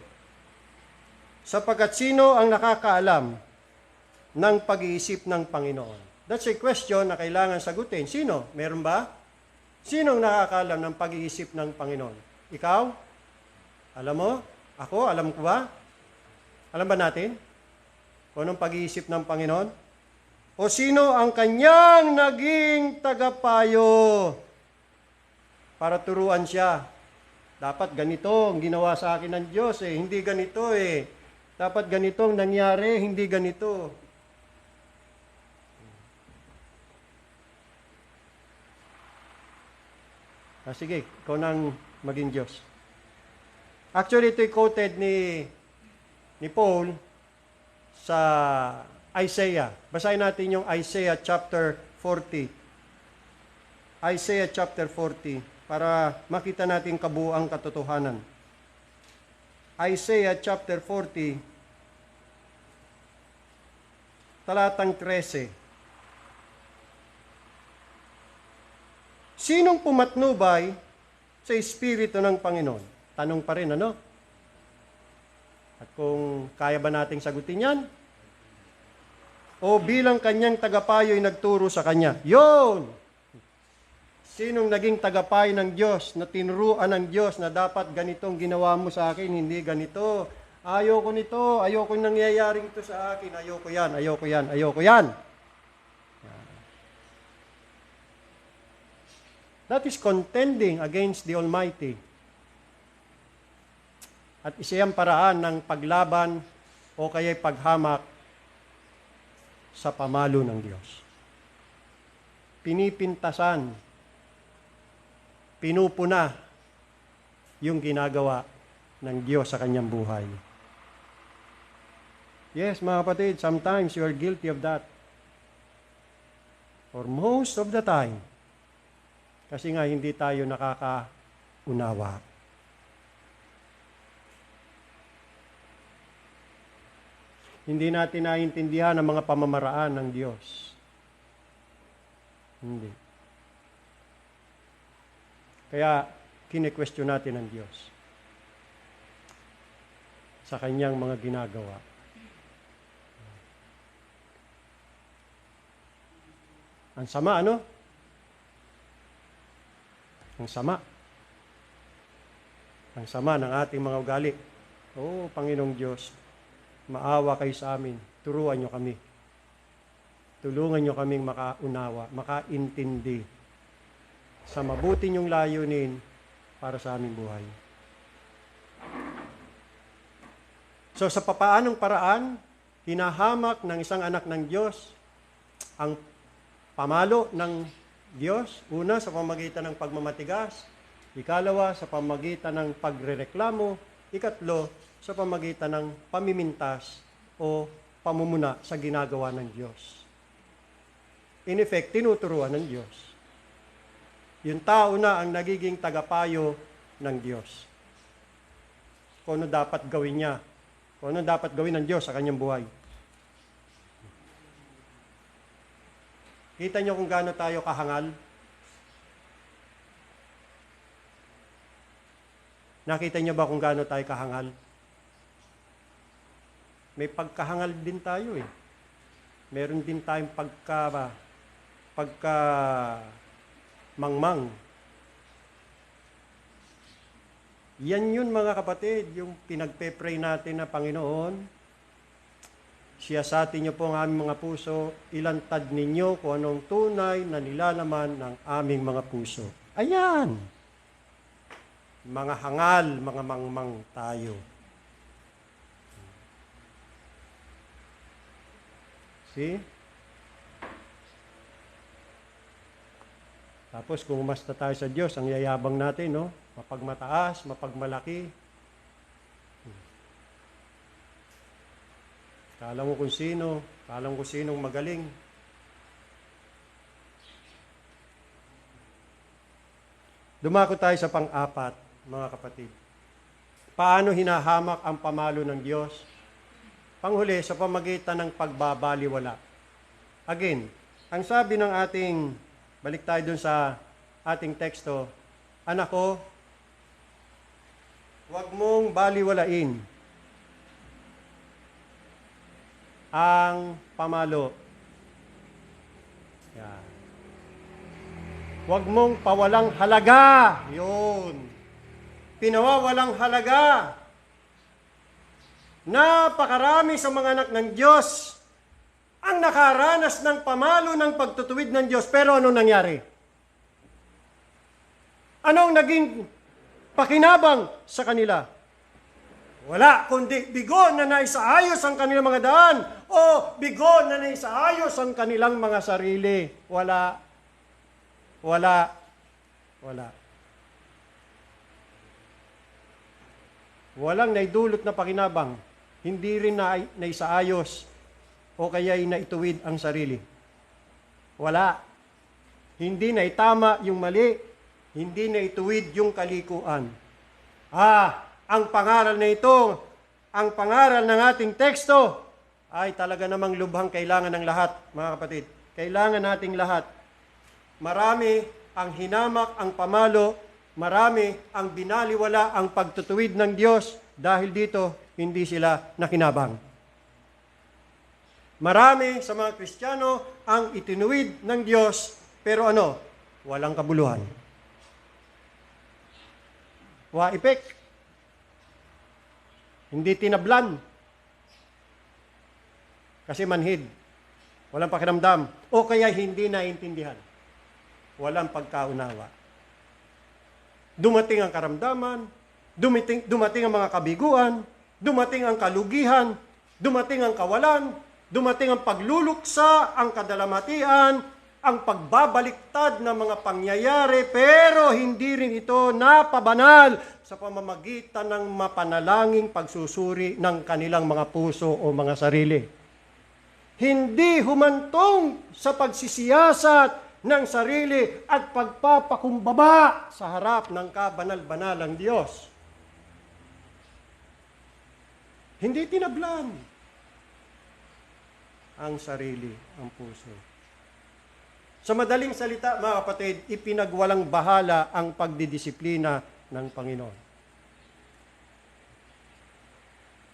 Sapagkat sino ang nakakaalam ng pag-iisip ng Panginoon? That's a question na kailangan sagutin. Sino? Meron ba? Sino ang nakakaalam ng pag-iisip ng Panginoon? Ikaw? Alam mo? Ako? Alam ko ba? Alam ba natin? Kung anong pag-iisip ng Panginoon? O sino ang kanyang naging tagapayo para turuan siya? Dapat ganito ang ginawa sa akin ng Diyos eh. Hindi ganito eh. Dapat ganito ang nangyari, hindi ganito. Sige, ikaw nang maging Diyos. Actually, ito'y quoted ni Paul sa Isaiah. Basahin natin yung Isaiah chapter 40. Isaiah chapter 40 para makita natin kabuuang katotohanan. Isaiah chapter 40, talatang 13. Sinong pumatnubay sa Espiritu ng Panginoon? Tanong pa rin, ano? At kung kaya ba nating sagutin yan? O bilang kanyang tagapayo ay nagturo sa kanya? Yun! Sinong naging tagapayo ng Diyos, na tinuruan ng Diyos na dapat ganitong ginawa mo sa akin, hindi ganito. Ayoko nito, ayoko nangyayaring ito sa akin, ayoko yan, ayoko yan, ayoko yan. That is contending against the Almighty. At isa yung paraan ng paglaban o kaya'y paghamak sa pamalo ng Diyos. Pinipintasan, pinupuna yung ginagawa ng Diyos sa kanyang buhay. Yes, mga kapatid, sometimes you are guilty of that. Or most of the time. Kasi nga hindi tayo nakakaunawa. Hindi natin naiintindihan ang mga pamamaraan ng Diyos. Hindi. Kaya, kine-question natin ang Diyos sa kanyang mga ginagawa. Ang sama, ano? Ang sama. Ang sama ng ating mga ugali. Oo, Panginoong Diyos, maawa kayo sa amin. Turuan nyo kami. Tulungan nyo kaming makaunawa, makaintindi sa mabuti nyong layunin para sa aming buhay. So sa papaanong paraan, hinahamak ng isang anak ng Diyos ang pamalo ng Diyos. Una, sa pamamagitan ng pagmamatigas. Ikalawa, sa pamamagitan ng pagrereklamo. Ikatlo, sa pamamagitan ng pamimintas o pamumuna sa ginagawa ng Diyos. In effect, tinuturuan ng Diyos. Yung tao na ang nagiging tagapayo ng Diyos. Kung ano dapat gawin niya. Kung ano dapat gawin ng Diyos sa kanyang buhay. Kita niyo kung gaano tayo kahangal? Nakita niyo ba kung gaano tayo kahangal? May pagkahangal din tayo eh. Meron din tayong mangmang. Yan yun mga kapatid, yung pinagpe-pray natin na Panginoon, siyasatin niyo po ang aming mga puso, ilantad ninyo kung anong tunay na nilalaman ng aming mga puso. Ayan! Mga hangal, mga mangmang tayo. See? Tapos kung umasta tayo sa Diyos, ang yayabang natin, no? Mapagmataas, mapagmalaki. Kala mo kung sino, kala mo kung sinong magaling. Dumako tayo sa pang-apat, mga kapatid. Paano hinahamak ang pamalo ng Diyos? Panghuli, sa pamagitan ng pagbabaliwala. Again, ang sabi ng ating, balik tayo dun sa ating teksto, anak ko, huwag mong baliwalain ang pamalo. Yan. Huwag mong pawalang halaga. Yun. Pinawawalang halaga. Napakarami sa mga anak ng Diyos ang nakaranas ng pamalo ng pagtutuwid ng Diyos. Pero anong nangyari? Anong naging pakinabang sa kanila? Wala, kundi bigo na naisaayos ang kanilang mga daan o bigo na naisaayos ang kanilang mga sarili. Wala. Wala. Wala. Walang naidulot na pakinabang. Hindi rin naisaayos o kaya'y naituwid ang sarili. Wala. Hindi naitama yung mali. Hindi naituwid yung kalikuan. Ang pangaral na ito, ang pangaral ng ating teksto, ay talaga namang lubhang kailangan ng lahat, mga kapatid. Kailangan nating lahat. Marami ang hinamak, ang pamalo, marami ang binaliwala, ang pagtutuwid ng Diyos, dahil dito, hindi sila nakinabang. Marami sa mga Kristiyano ang itinuwid ng Diyos, pero walang kabuluhan. Wa-epek. Hindi tinablan. Kasi manhid. Walang pakiramdam. O kaya hindi naintindihan. Walang pagkaunawa. Dumating ang karamdaman, dumating ang mga kabiguan, dumating ang kalugihan, dumating ang kawalan, dumating ang pagluluksa, ang kadalamatian, ang pagbabaliktad ng mga pangyayari, pero hindi rin ito napabanal sa pamamagitan ng mapanalangin pagsusuri ng kanilang mga puso o mga sarili. Hindi humantong sa pagsisiyasat ng sarili at pagpapakumbaba sa harap ng kabanal-banalang Diyos. Hindi tinablan ang sarili, ang puso. Sa madaling salita, mga kapatid, ipinagwalang bahala ang pagdidisiplina ng Panginoon.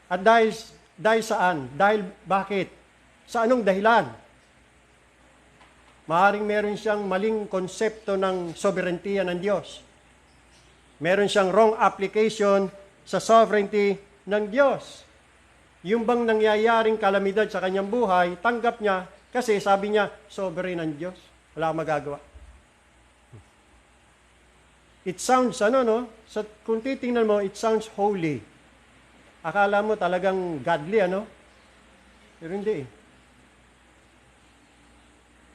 At dahil saan? Dahil bakit? Sa anong dahilan? Maaaring meron siyang maling konsepto ng soberentiya ng Diyos. Meron siyang wrong application sa sovereignty ng Diyos. Yung bang nangyayaring kalamidad sa kanyang buhay, tanggap niya kasi sabi niya, sovereign ang Diyos. Wala akong magagawa. It sounds, kung titingnan mo, it sounds holy. Akala mo talagang godly, Pero hindi.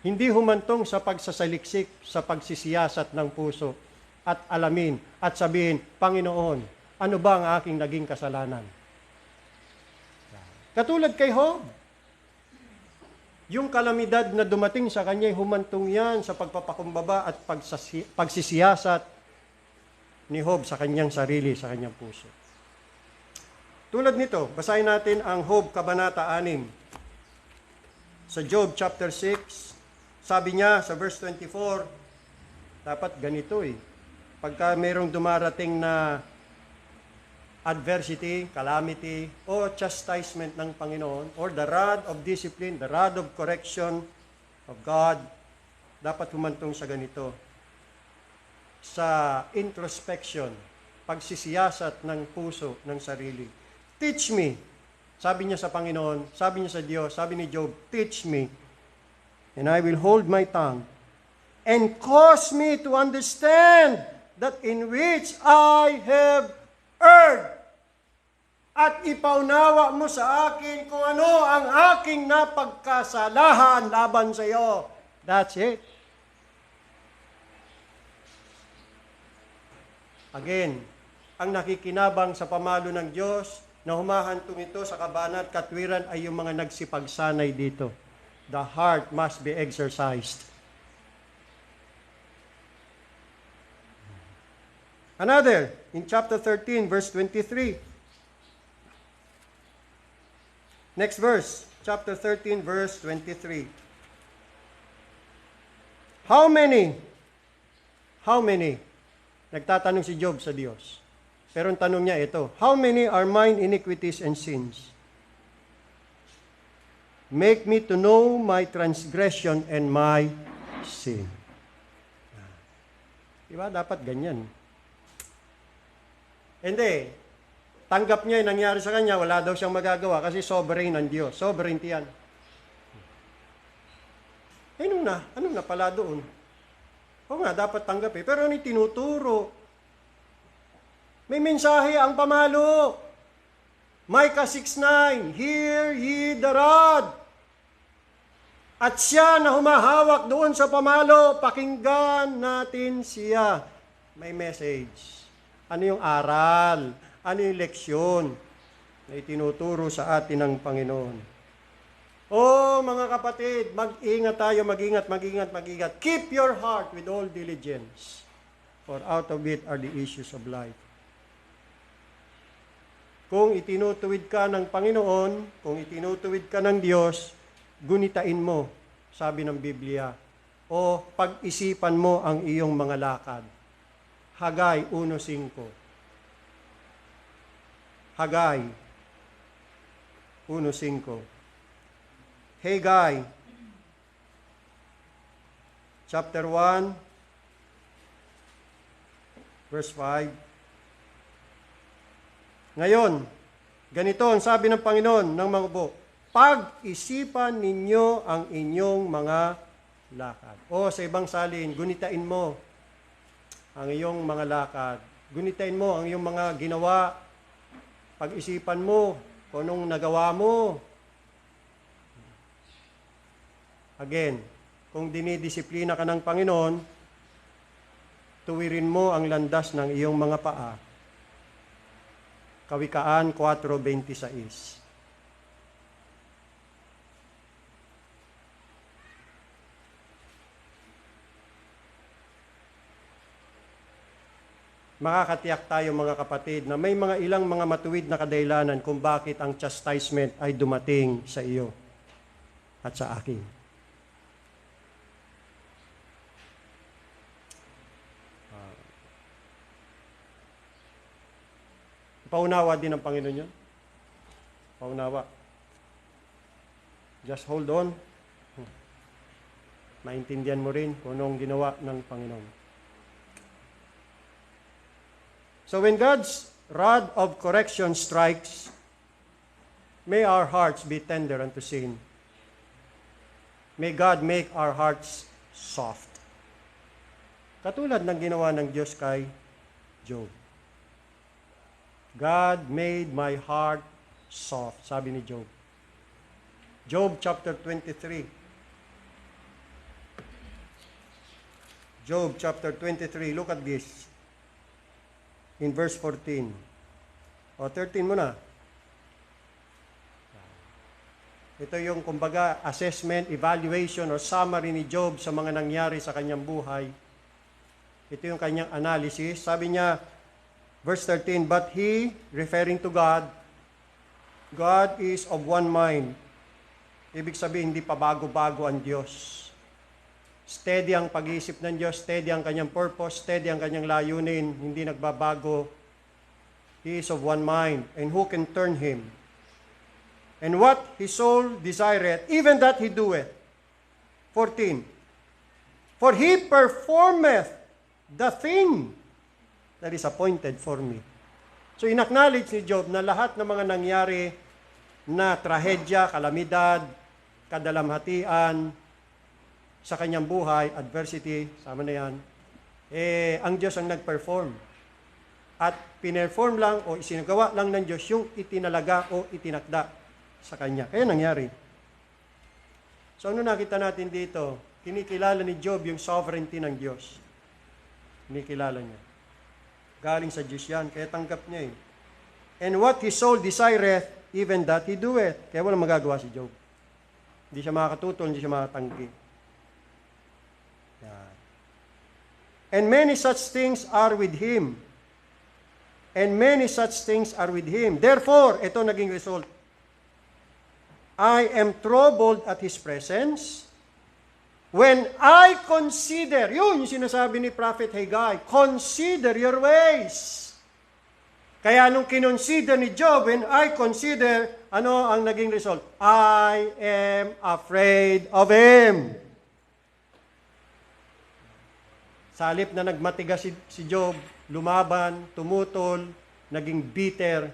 Hindi humantong sa pagsasaliksik, sa pagsisiyasat ng puso at alamin at sabihin, Panginoon, ano ba ang aking naging kasalanan? Katulad kay Job. Yung kalamidad na dumating sa kanya, humantong yan sa pagpapakumbaba at pagsisiyasat ni Job sa kanyang sarili, sa kanyang puso. Tulad nito, basahin natin ang Job Kabanata 6. Sa Job chapter 6, sabi niya sa verse 24, dapat ganito Pagka mayroong dumarating na adversity, calamity, o chastisement ng Panginoon, or the rod of discipline, the rod of correction of God, dapat humantong sa ganito. Sa introspection, pagsisiyasat ng puso, ng sarili. Teach me, sabi niya sa Panginoon, sabi niya sa Diyos, sabi ni Job, teach me, and I will hold my tongue, and cause me to understand that in which I have erred. At ipaunawa mo sa akin kung ano ang aking napagkasalahan laban sa iyo. That's it. Again, ang nakikinabang sa pamalo ng Diyos na humahantong ito sa kabana't katwiran ay yung mga nagsipagsanay dito. The heart must be exercised. Another, in chapter 13, verse 23. Next verse, chapter 13, verse 23. How many? Nagtatanong si Job sa Diyos. Pero ang tanong niya ito, how many are mine iniquities and sins? Make me to know my transgression and my sin. Diba? Dapat ganyan. Hindi. Tanggap niya yung nangyari sa kanya, wala daw siyang magagawa kasi sovereign ng Diyos. Sovereignty yan. Anong na pala doon? Oo nga, dapat tanggap Pero ano tinuturo? May mensahe ang pamalo. Micah 6:9, hear ye the rod. At siya na humahawak doon sa pamalo, pakinggan natin siya. May message. Ano yung aral? Ano yung leksyon na itinuturo sa atin ng Panginoon? Mga kapatid, mag-ingat tayo, mag-ingat. Keep your heart with all diligence, for out of it are the issues of life. Kung itinutuwid ka ng Panginoon, kung itinutuwid ka ng Diyos, gunitain mo, sabi ng Biblia, o pag-isipan mo ang iyong mga lakad. Hagay 1:5. Hagay 1:5. Hagay chapter 1 verse 5. Ngayon, ganito ang sabi ng Panginoon ng mga upo, pag-isipan ninyo ang inyong mga lakad. O sa ibang salin, gunitain mo ang iyong mga lakad. Gunitain mo ang iyong mga ginawa. Pag-isipan mo kung anong nagawa mo. Again, kung dinidisiplina ka ng Panginoon, tuwirin mo ang landas ng iyong mga paa. Kawikaan 4:26. Makakatiyak tayo mga kapatid na may mga ilang mga matuwid na kadahilanan kung bakit ang chastisement ay dumating sa iyo at sa akin. Paunawa din ng Panginoon yun. Paunawa. Just hold on. Maintindihan mo rin kung anong ginawa ng Panginoon. So when God's rod of correction strikes, may our hearts be tender unto sin. May God make our hearts soft. Katulad ng ginawa ng Diyos kay Job. God made my heart soft, sabi ni Job. Job chapter 23. Job chapter 23, look at this. In verse 14. O, 13 mo na. Ito yung, kumbaga, assessment, evaluation, or summary ni Job sa mga nangyari sa kanyang buhay. Ito yung kanyang analysis. Sabi niya, verse 13, but he, referring to God, God is of one mind. Ibig sabihin, hindi pa bago-bago ang Diyos. Steady ang pag-iisip ng Diyos, steady ang kanyang purpose, steady ang kanyang layunin, hindi nagbabago. He is of one mind, and who can turn him? And what his soul desireth, even that he doeth. 14. For he performeth the thing that is appointed for me. So in-acknowledge ni Job na lahat ng mga nangyari na trahedya, kalamidad, kadalamhatian sa kanyang buhay, adversity, sama na yan, ang Diyos ang nag-perform. At pinerform lang o isinagawa lang ng Diyos yung itinalaga o itinakda sa kanya. Kaya nangyari. So ano nakita natin dito? Kinikilala ni Job yung sovereignty ng Diyos. Kinikilala niya. Galing sa Diyos yan, kaya tanggap niya eh. And what his soul desireth, even that he doeth. Kaya walang magagawa si Job. Hindi siya makakatutol, hindi siya makatanggi. Yan. And many such things are with him. And many such things are with him. Therefore, ito naging result. I am troubled at his presence. When I consider, yun yung sinasabi ni Prophet Haggai, consider your ways. Kaya nung kinonsider ni Job, when I consider, ano ang naging result? I am afraid of him. Sa halip na nagmatigas si Job, lumaban, tumutol, naging bitter,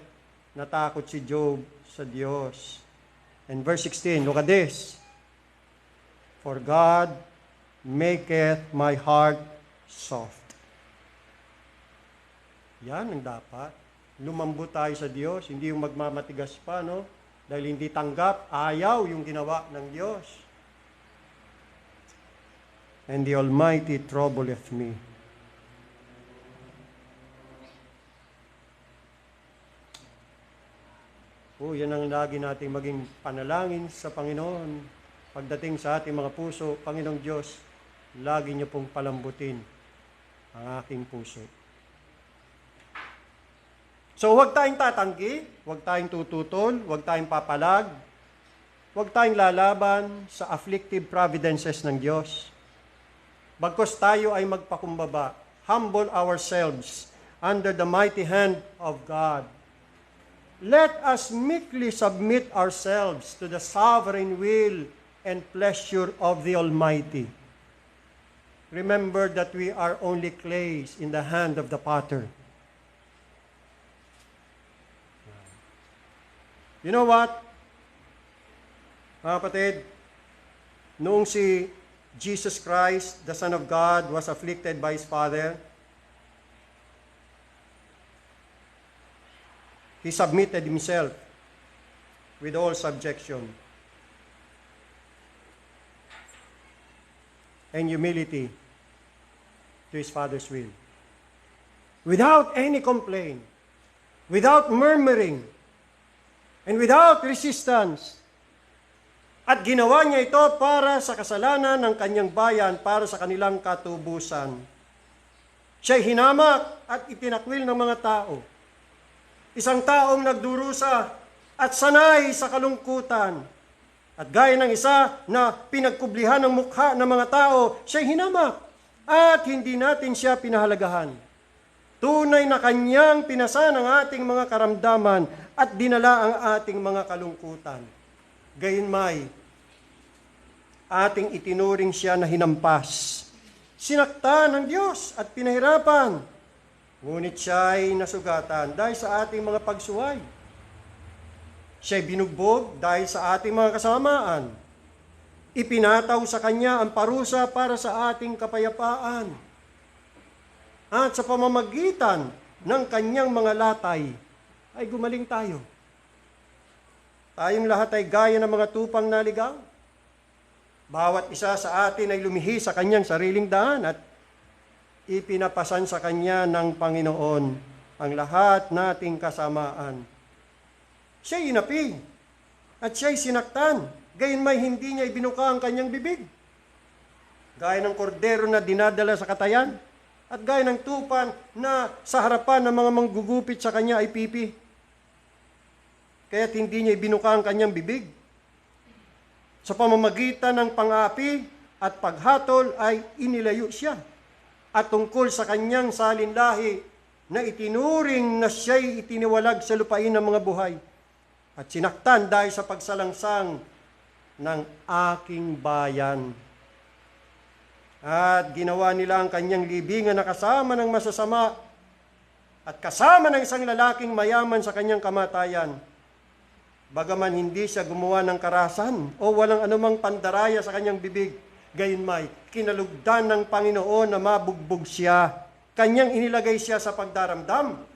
natakot si Job sa Diyos. And verse 16, look at this. For God maketh my heart soft. Yan ang dapat. Lumambot tayo sa Diyos, hindi yung magmamatigas pa, no? Dahil hindi tanggap, ayaw yung ginawa ng Diyos. And the Almighty troubleth me. Yan ang lagi nating maging panalangin sa Panginoon. Pagdating sa ating mga puso, Panginoong Diyos, lagi niyo pong palambutin ang aking puso. So huwag tayong tatanggi, huwag tayong tututol, huwag tayong papalag, huwag tayong lalaban sa afflictive providences ng Diyos. Bagkus tayo ay magpakumbaba, humble ourselves under the mighty hand of God. Let us meekly submit ourselves to the sovereign will and pleasure of the Almighty. Remember that we are only clays in the hand of the potter. You know what? Mga kapatid, noong si Jesus Christ, the Son of God, was afflicted by His Father, He submitted Himself with all subjection and humility to His Father's will. Without any complaint, without murmuring, and without resistance. At ginawa niya ito para sa kasalanan ng kanyang bayan, para sa kanilang katubusan. Siya'y hinamak at itinakwil ng mga tao. Isang taong nagdurusa at sanay sa kalungkutan. At gaya ng isa na pinagkublihan ng mukha ng mga tao, siya'y hinamak at hindi natin siya pinahalagahan. Tunay na kanyang pinasan ang ating mga karamdaman at dinala ang ating mga kalungkutan. Gayunmay, ating itinuring siya na hinampas. Sinaktan ng Diyos at pinahirapan. Ngunit siya ay nasugatan dahil sa ating mga pagsuway. Siya ay binugbog dahil sa ating mga kasamaan. Ipinataw sa kanya ang parusa para sa ating kapayapaan. At sa pamamagitan ng kanyang mga latay, ay gumaling tayo. Tayong lahat ay gaya ng mga tupang naligaw. Bawat isa sa atin ay lumihi sa kanyang sariling daan at ipinapasan sa kanya ng Panginoon ang lahat nating kasamaan. Siya'y inapi at siya'y sinaktan. Gayunmay hindi niya ibinuka ang kanyang bibig. Gaya ng kordero na dinadala sa katayan, at gaya ng tupan na sa harapan ng mga manggugupit sa kanya ay pipi. Kaya't hindi niya ibinuka ang kanyang bibig. Sa pamamagitan ng pang-aapi at paghatol ay inilayo siya. At tungkol sa kanyang salinlahi na itinuring na siya'y itiniwalag sa lupain ng mga buhay. At sinaktan dahil sa pagsalangsang ng aking bayan. At ginawa nila ang kanyang libingan na kasama ng masasama at kasama ng isang lalaking mayaman sa kanyang kamatayan. Bagaman hindi siya gumawa ng karahasan o walang anumang pandaraya sa kanyang bibig, gayunmay, kinalugdan ng Panginoon na mabugbog siya. Kanyang inilagay siya sa pagdaramdam.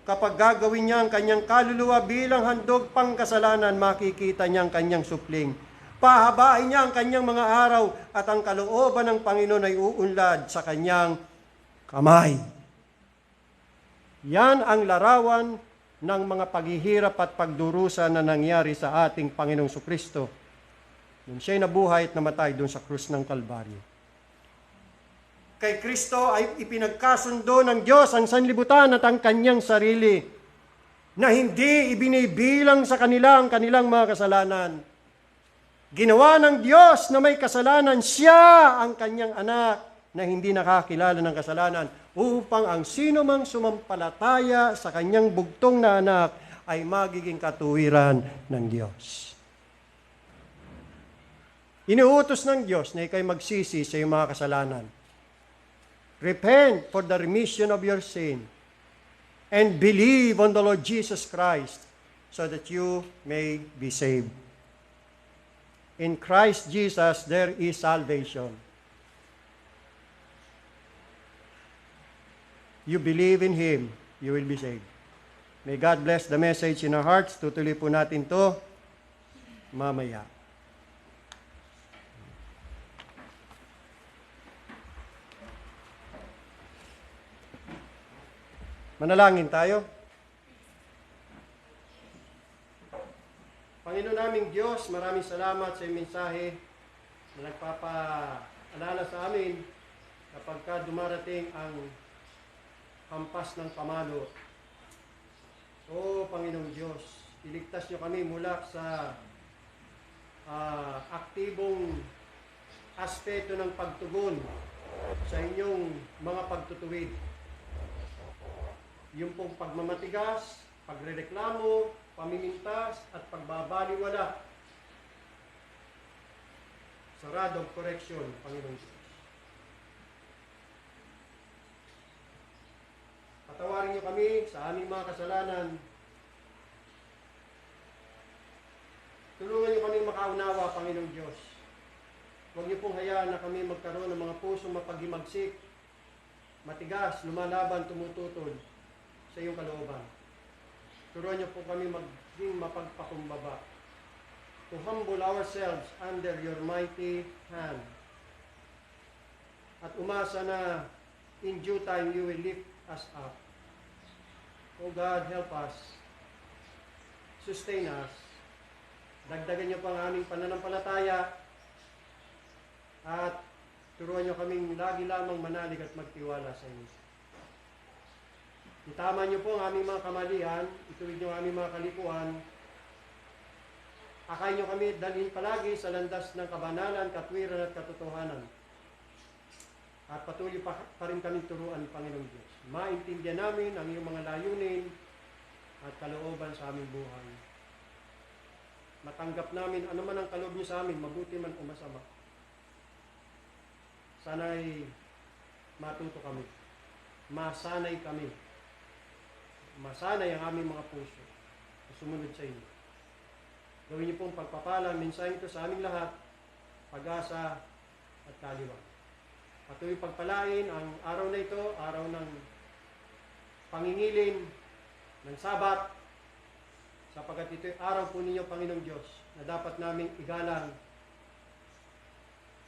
Kapag gagawin niya ang kanyang kaluluwa bilang handog pangkasalanan, makikita niya ang kanyang supling. Pahabain niya ang kanyang mga araw at ang kalooban ng Panginoon ay uunlad sa kanyang kamay. Yan ang larawan ng mga paghihirap at pagdurusa na nangyari sa ating Panginoong Kristo nung siya'y nabuhay at namatay doon sa krus ng Kalbaryo. Kay Kristo ay ipinagkasundo ng Diyos ang sanlibutan at ang kanyang sarili na hindi ibinibilang sa kanila ang kanilang mga kasalanan. Ginawa ng Diyos na may kasalanan siya ang kanyang anak na hindi nakakilala ng kasalanan upang ang sino mang sumampalataya sa kanyang bugtong na anak ay magiging katuwiran ng Diyos. Inuutos ng Diyos na ikay magsisi sa iyong mga kasalanan. Repent for the remission of your sin and believe on the Lord Jesus Christ so that you may be saved. In Christ Jesus, there is salvation. You believe in Him, you will be saved. May God bless the message in our hearts. Tutuloy po natin to mamaya. Manalangin tayo. Panginoon naming Diyos, maraming salamat sa iyong mensahe na nagpapaalala sa amin kapag ka dumarating ang hampas ng pamalo. O Panginoong Diyos, iligtas niyo kami mula sa aktibong aspeto ng pagtugon sa inyong mga pagtutuwid. Yung pong pagmamatigas, pagrereklamo, pamimintas at pagbabaliwala sa rod of correction, Panginoon Diyos. Patawarin niyo kami sa aming mga kasalanan. Tulungan niyo kami makaunawa, Panginoong Diyos. Huwag niyo pong hayaan na kami magkaroon ng mga pusong mapaghimagsik, matigas, lumalaban, tumututol sa iyong kalooban. Turuan niyo po kami maging mapagpakumbaba. To humble ourselves under your mighty hand. At umasa na in due time you will lift us up. O God, help us. Sustain us. Dagdagan niyo pa ang aming pananampalataya. At turuan niyo kaming lagi lamang manalig at magtiwala sa inyo. Itama niyo po ang aming mga kamalian, ituwid niyo ang aming mga kalikuan. Akay niyo kami dalhin palagi sa landas ng kabanalan, katwiran at katotohanan. At patuloy pa rin kami turuan ng Panginoong Diyos. Maintindihan namin ang iyong mga layunin at kalooban sa aming buhay. Matanggap namin ano man ang kaloob niyo sa amin, mabuti man o masama. Sana'y matuto kami. Masanay kami. Masanay ang aming mga puso na sumunod sa inyo. Gawin niyo pong pagpapala, mensahe ito sa aming lahat, pag-asa at kaliwag. Patuloy pagpalain ang araw na ito, araw ng pangingilin, ng Sabat, sapagkat ito'y araw po ninyo, Panginoong Diyos, na dapat naming igalang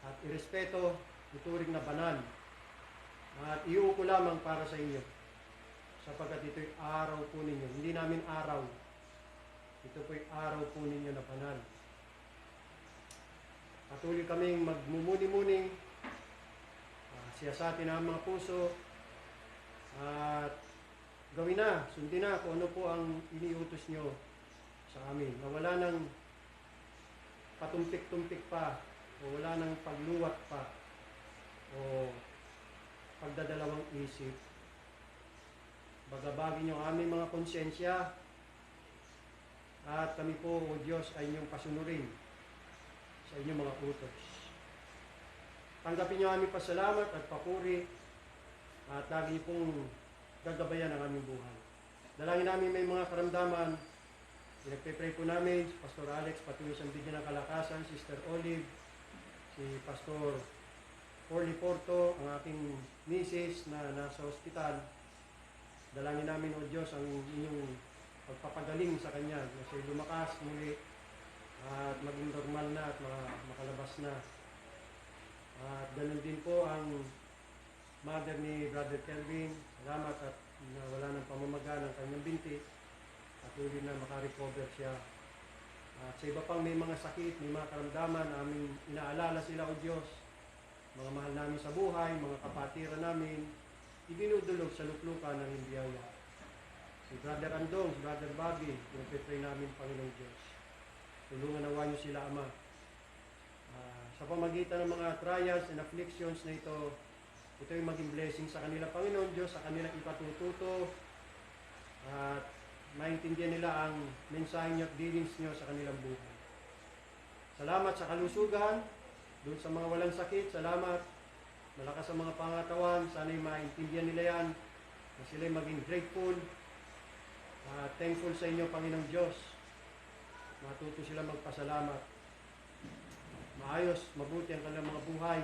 at irespeto, ituring na banal, at iuuko lamang para sa inyo, sapagkat ito'y araw po ninyo. Hindi namin araw, ito po'y araw po ninyo na banal. Patuloy kaming magmumuni-muni, siyasatin ang mga puso, at gawin na, sundin na kung ano po ang iniutos nyo sa amin. Na wala nang patumpik-tumpik pa, o wala nang pagluwat pa, o pagdadalawang isip. Bagabagin nyo ang aming mga konsensya, at kami po, O Diyos, ay inyong pasunurin sa inyong mga utos. Tanggapin niyo aming pasalamat at papuri, at lagi niyo pong gagabayan ang aming buhay. Dalangin namin may mga karamdaman, pinagpe-pray po namin si Pastor Alex, patuloy siyang bigyan ng kalakasan, Sister Olive, si Pastor Orly Porto, ang aking misis na nasa ospital. Dalangin namin, O Diyos, ang inyong pagpapagaling sa kanya, na siya'y lumakas muli at maging normal na at makalabas na. At ganun din po ang mother ni Brother Kelvin. Salamat at wala ng pamamaga ng kanyang binti. Patuloy na makarecover siya. At sa iba pang may mga sakit, may mga karamdaman, aming inaalala sila, O Diyos. Mga mahal namin sa buhay, mga kapatiran namin, idinudulog sa luklukan ng biyaya. Si Brother Andong, si Brother Bobby, pinagpipray namin, Panginoong Diyos. Tulungan nawa niyo sila, Ama. Sa pamagitan ng mga trials and afflictions na ito ay maging blessing sa kanila, Panginoon Diyos, sa kanilang ipatututo, at maintindihan nila ang mensahe niyo at dealings niyo sa kanilang buhay. Salamat sa kalusugan, doon sa mga walang sakit, salamat. Malakas ang mga pangatawan, sana'y maintindihan nila yan, na sila'y maging grateful, thankful sa inyo, Panginoong Diyos. Matuto sila magpasalamat. Maayos, mabuti ang kanilang mga buhay.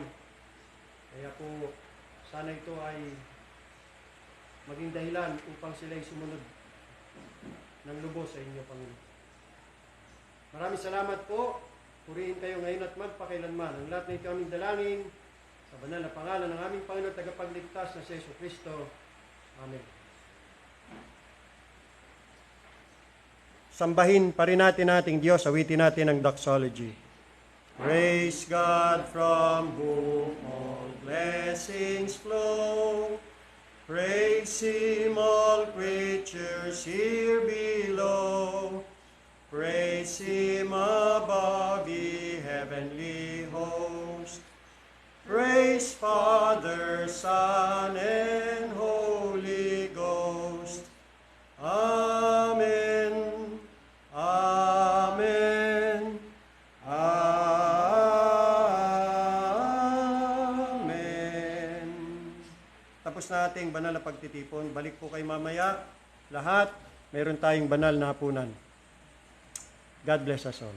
Kaya po, sana ito ay maging dahilan upang sila'y sumunod ng lubos sa inyo, Panginoon. Maraming salamat po. Purihin kayo ngayon at magpakailanman. Ang lahat na ito aming dalangin sa banal na pangalan ng aming Panginoon at tagapagligtas na si Jesucristo. Amen. Sambahin pa rin natin ating Diyos, awitin natin ang doxology. Praise God from whom all blessings flow. Praise Him all creatures here below. Praise Him above ye heavenly host. Praise Father, Son, and Holy Ghost. Amen. Amen. Amen. Tapos na ating banal na pagtitipon. Balik po kayo mamaya. Lahat, meron tayong banal na hapunan. God bless us all.